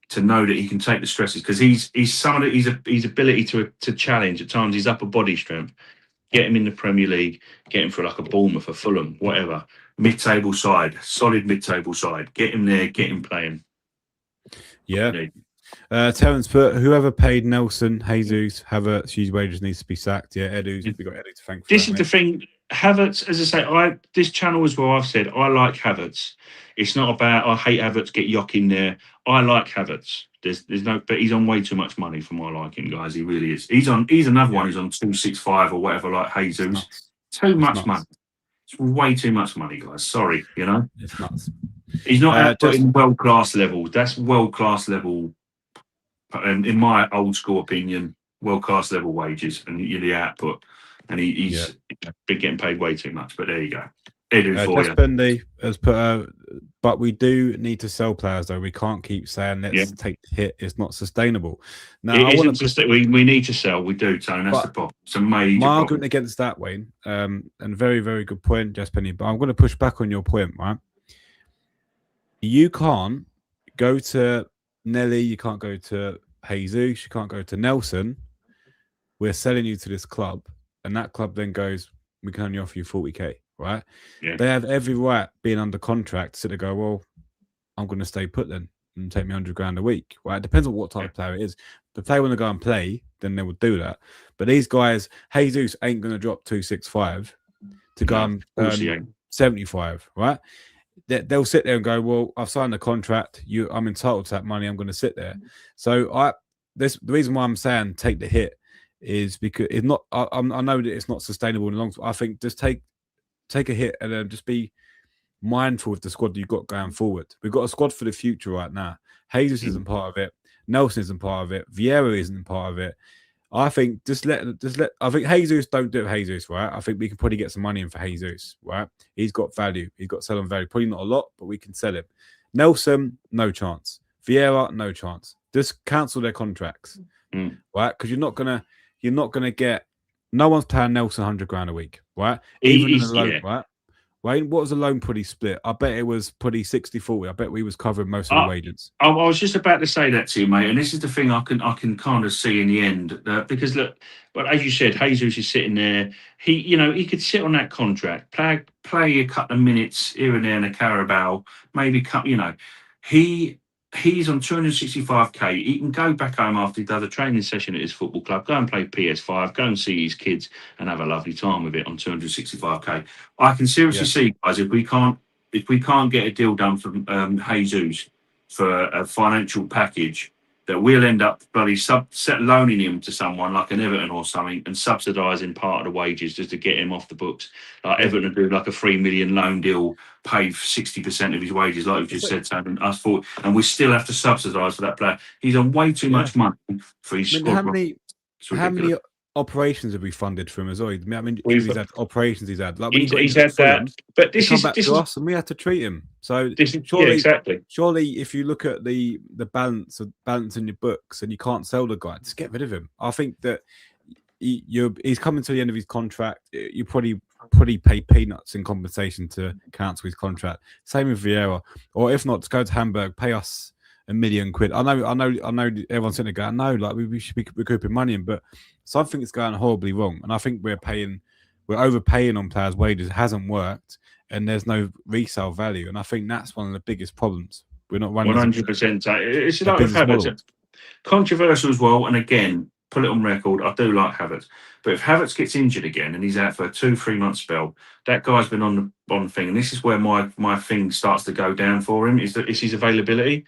to know that he can take the stresses because he's his ability to challenge at times. His upper body strength. Get him in the Premier League. Get him for like a Bournemouth, a Fulham, whatever. Mid-table side, solid mid-table side. Get him there. Get him playing. Yeah. Terence put, whoever paid Nelson, Jesus, Havertz, huge wages needs to be sacked. Yeah, Edu's. We've got Edu to thank for this. Is the thing. Havertz, as I say, this channel as well, I've said, I like Havertz. It's not about, I hate Havertz, get Yock in there. I like Havertz. There's no, but he's on way too much money for my liking, guys. He really is. He's another one who's on 265 or whatever, like Jesus. Too much money. It's way too much money, guys. Sorry, you know. It's nuts. He's not outputting world-class level. That's world-class level. And in my old school opinion, world-class level wages and the output. And he's been getting paid way too much. But there you go. Bendy has put, but we do need to sell players, though. We can't keep saying let's take the hit. It's not sustainable. Now, we need to sell. We do, Tony. That's the problem. It's a major my argument against that, Wayne, and very, very good point, Jess Penny, but I'm going to push back on your point, right? You can't go to Nelly, you can't go to Jesus, you can't go to Nelson. We're selling you to this club, and that club then goes, we can only offer you 40k, right? Yeah. They have every right being under contract to go, well, I'm going to stay put then and take me 100 grand a week, right? It depends on what type of player it is. If the player want to go and play, then they will do that. But these guys, Jesus ain't going to drop 265 to go and earn 75, right? They'll sit there and go, well, I've signed a contract. I'm entitled to that money. I'm going to sit there. So the reason why I'm saying take the hit is because it's not. I know that it's not sustainable in the long term. I think just take a hit and then just be mindful of the squad you've got going forward. We've got a squad for the future right now. Jesus isn't part of it. Nelson isn't part of it. Vieira isn't part of it. I think just let. I think Jesus don't do it with Jesus, right? I think we can probably get some money in for Jesus, right? He's got value. He's got selling value. Probably not a lot, but we can sell him. Nelson, no chance. Vieira, no chance. Just cancel their contracts, right? Because you're not gonna get. No one's paying Nelson 100 grand a week, right? Even in a loan, right? Wayne, what was the loan pretty split? I bet it was pretty 60-40. I bet we was covering most of the wages. I was just about to say that to you, mate. And this is the thing I can kind of see in the end. Because look, but as you said, Jesus is sitting there. He could sit on that contract, play a couple of minutes here and there in a Carabao, maybe cut. He he's on 265k. He can go back home after he does a training session at his football club, go and play PS5, go and see his kids and have a lovely time with it on 265k. I can seriously see, guys, if we can't get a deal done from Jesus for a financial package, that we'll end up bloody loaning him to someone like an Everton or something and subsidising part of the wages just to get him off the books. Like Everton would do like a 3 million loan deal, pay 60% of his wages, like you just said, Sam, and we still have to subsidise for that player. He's on way too much money for his squad. How many operations have we funded for him as well? I mean, he's had operations. He's had like he's had that, but this is back to us, and we had to treat him. So surely, if you look at the balance in your books, and you can't sell the guy, just get rid of him. I think that he's coming to the end of his contract. You probably pay peanuts in compensation to cancel his contract. Same with Vieira, or if not, to go to Hamburg, pay us £1 million. I know. Everyone's sitting there going, no, like we should be recouping money, but something is going horribly wrong, and I think we're overpaying on players' wages. It hasn't worked, and there's no resale value, and I think that's one of the biggest problems. We're not running 100%. It's like with Havertz, controversial as well. And again, put it on record, I do like Havertz, but if Havertz gets injured again and he's out for a 2-3 month spell, that guy's been on the thing, and this is where my thing starts to go down for him. Is his availability.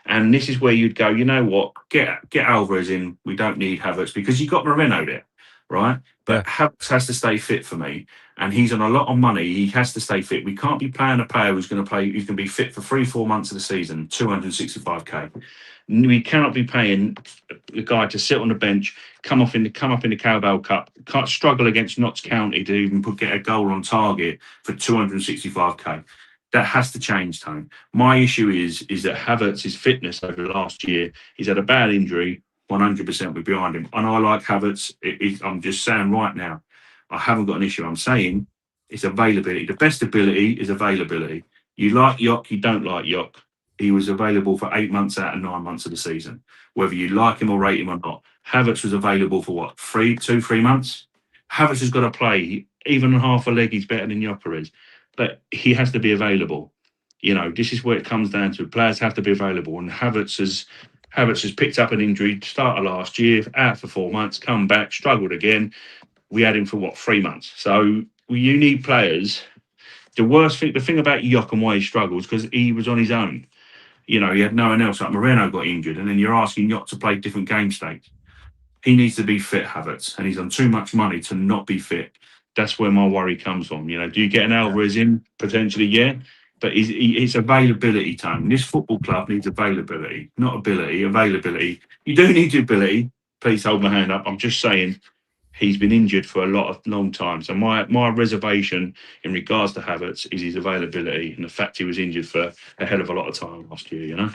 And this is where you'd go, you know what, get Alvarez in. We don't need Havertz because you got Moreno there, right? But Havertz has to stay fit for me. And he's on a lot of money. He has to stay fit. We can't be paying a player who's going to be fit for 3-4 months of the season, 265k. We cannot be paying the guy to sit on the bench, come up in the Carabao Cup, can't struggle against Notts County to even get a goal on target for 265k. That has to change, Tone. My issue is that Havertz's fitness over the last year, he's had a bad injury, 100% we're behind him. And I like Havertz. I'm just saying right now, I haven't got an issue. I'm saying it's availability. The best ability is availability. You like Yok, you don't like Yok. He was available for 8 months out of 9 months of the season, whether you like him or rate him or not. Havertz was available for what, 3 months? Havertz has got to play. Even half a leg, he's better than Yoker is. But he has to be available. You know, this is where it comes down to. Players have to be available. And Havertz has picked up an injury, start of last year, out for 4 months, come back, struggled again. We had him for 3 months. So you need players. The thing about Yok and why he struggles, because he was on his own. You know, he had no one else. Like Moreno got injured, and then you're asking Yok to play different game states. He needs to be fit, Havertz, and he's on too much money to not be fit. That's where my worry comes from. You know, do you get an Alvarez in? Potentially, yeah. But it's availability time. This football club needs availability, not ability, availability. You do need the ability. Please hold my hand up. I'm just saying he's been injured for a long time. So my reservation in regards to Havertz is his availability and the fact he was injured for a hell of a lot of time last year, you know?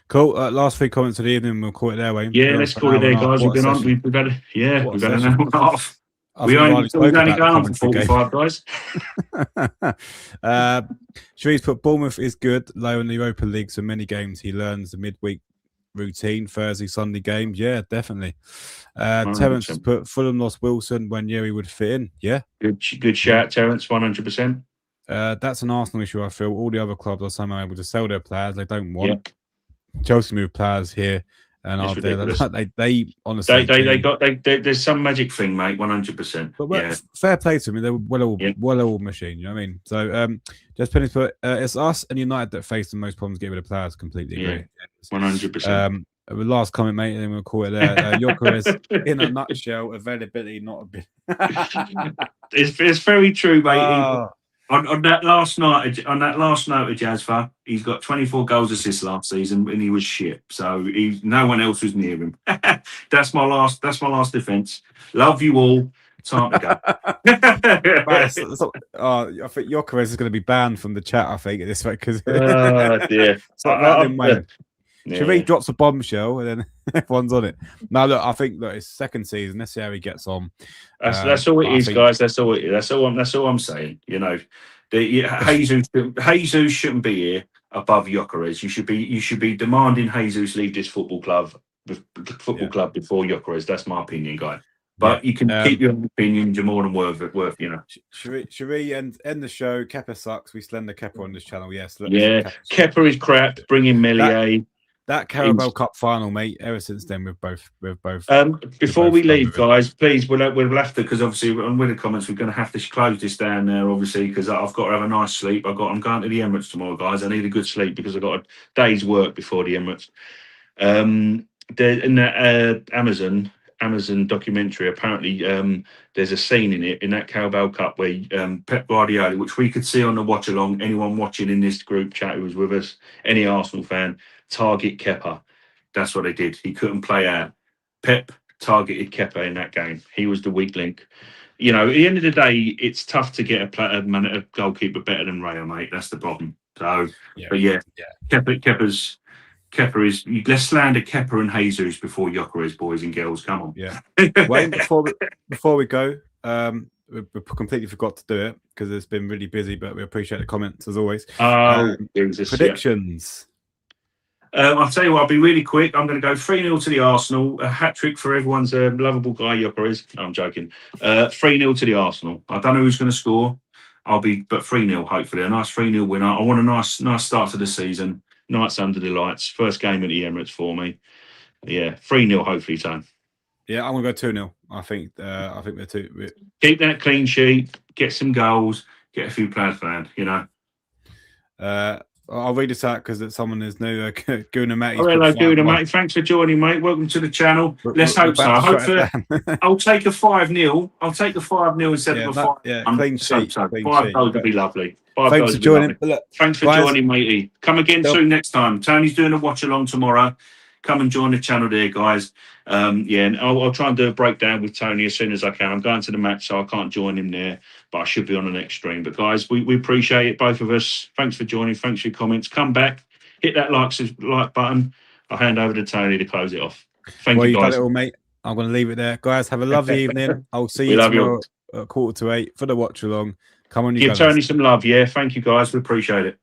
Cool. Last 3 comments of the evening. We'll call it there, Wayne. Yeah, let's call it there, guys. We've been on. We've had an hour and a half. We've only gone on for 45, guys. Shreve's put Bournemouth is good, low in the Europa League, so many games he learns the midweek routine, Thursday, Sunday games. Yeah, definitely. Terence has put Fulham lost Wilson when Yeri would fit in. Yeah. Good shout, Terence, 100%. That's an Arsenal issue, I feel. All the other clubs are somehow able to sell their players they don't want. Chelsea move players here. And they honestly, there's some magic thing, mate. 100%. But fair play to me. They're well-oiled machine. You know what I mean? So, just Penny's put it's us and United that face the most problems getting rid of players. Completely agree. 100%. The last comment, mate, and then we'll call it there. Yoker is in a nutshell availability, not a bit. It's very true, mate. On that last note of Jasper, he's got 24 goals assists last season, and he was shit. So no one else was near him. That's my last defence. Love you all. Time to go. I think Yoker is going to be banned from the chat. I think at this rate because dear. Shavit drops a bombshell and then everyone's on it. Now look, I think it's second season. Let's see how he gets on. That's all it is, guys. That's all it is. That's all I'm saying. You know, Jesus shouldn't be here above Gyökeres. You should be demanding Jesus leave this football club before Gyökeres. That's my opinion, guy. But you can keep your opinion. You're more than worth, you know. Should we end the show? Kepa sucks. We slender Kepa on this channel. Yes. Kepa is crap. Bring in Melier. that Carabao Cup final, mate. Ever since then, we've both. Before both we done leave, with it. guys, please, we'll have to, because obviously on winner comments, we're going to have to close this down there, obviously, because I've got to have a nice sleep. I'm going to the Emirates tomorrow, guys. I need a good sleep because I've got a day's work before the Emirates. In that Amazon documentary, apparently there's a scene in that Carabao Cup where Pep Guardiola, which we could see on the watch along, anyone watching in this group chat who was with us, any Arsenal fan, target Kepa. That's what they did. He couldn't play out. Pep targeted Kepa in that game. He was the weak link. You know, at the end of the day, it's tough to get a goalkeeper better than Raya, mate. That's the problem. So, but yeah. Kepa is. Let's slander Kepa and Jesus before Gyökeres, boys and girls. Come on. Yeah. Wayne, before we go, we completely forgot to do it because it's been really busy, but we appreciate the comments as always. Predictions. I'll tell you what, I'll be really quick. I'm going to go 3-0 to the Arsenal. A hat-trick for everyone's lovable guy, Gyökeres. No, I'm joking. 3-0 to the Arsenal. I don't know who's going to score. But 3-0, hopefully. A nice 3-0 winner. I want a nice start to the season. Nights under the lights. First game at the Emirates for me. Yeah, 3-0, hopefully, Tone. Yeah, I'm going to go 2-0. I think we're two. Keep that clean sheet. Get some goals. Get a few players planned, you know. I'll read this out because someone is new. Gooner Matty. Hello, Gooner Matty. Thanks for joining, mate. Welcome to the channel. Let's hope so. I'll take a 5-0. I'll take the 5-0 instead of a 5. Yeah, clean sheet. 5 goals would be lovely. Thanks for joining. Thanks for joining, matey. Come again soon next time. Tony's doing a watch along tomorrow. Come and join the channel there, guys. And I'll try and do a breakdown with Tony as soon as I can. I'm going to the match, so I can't join him there, but I should be on the next stream. But guys, we appreciate it, both of us. Thanks for joining. Thanks for your comments. Come back, hit that like button. I'll hand over to Tony to close it off. Thank you, guys. You've done it all, mate. I'm going to leave it there. Guys, have a lovely evening. I'll see you tomorrow at 7:45 for the watch along. Come on, give Tony some love. Yeah, thank you, guys. We appreciate it.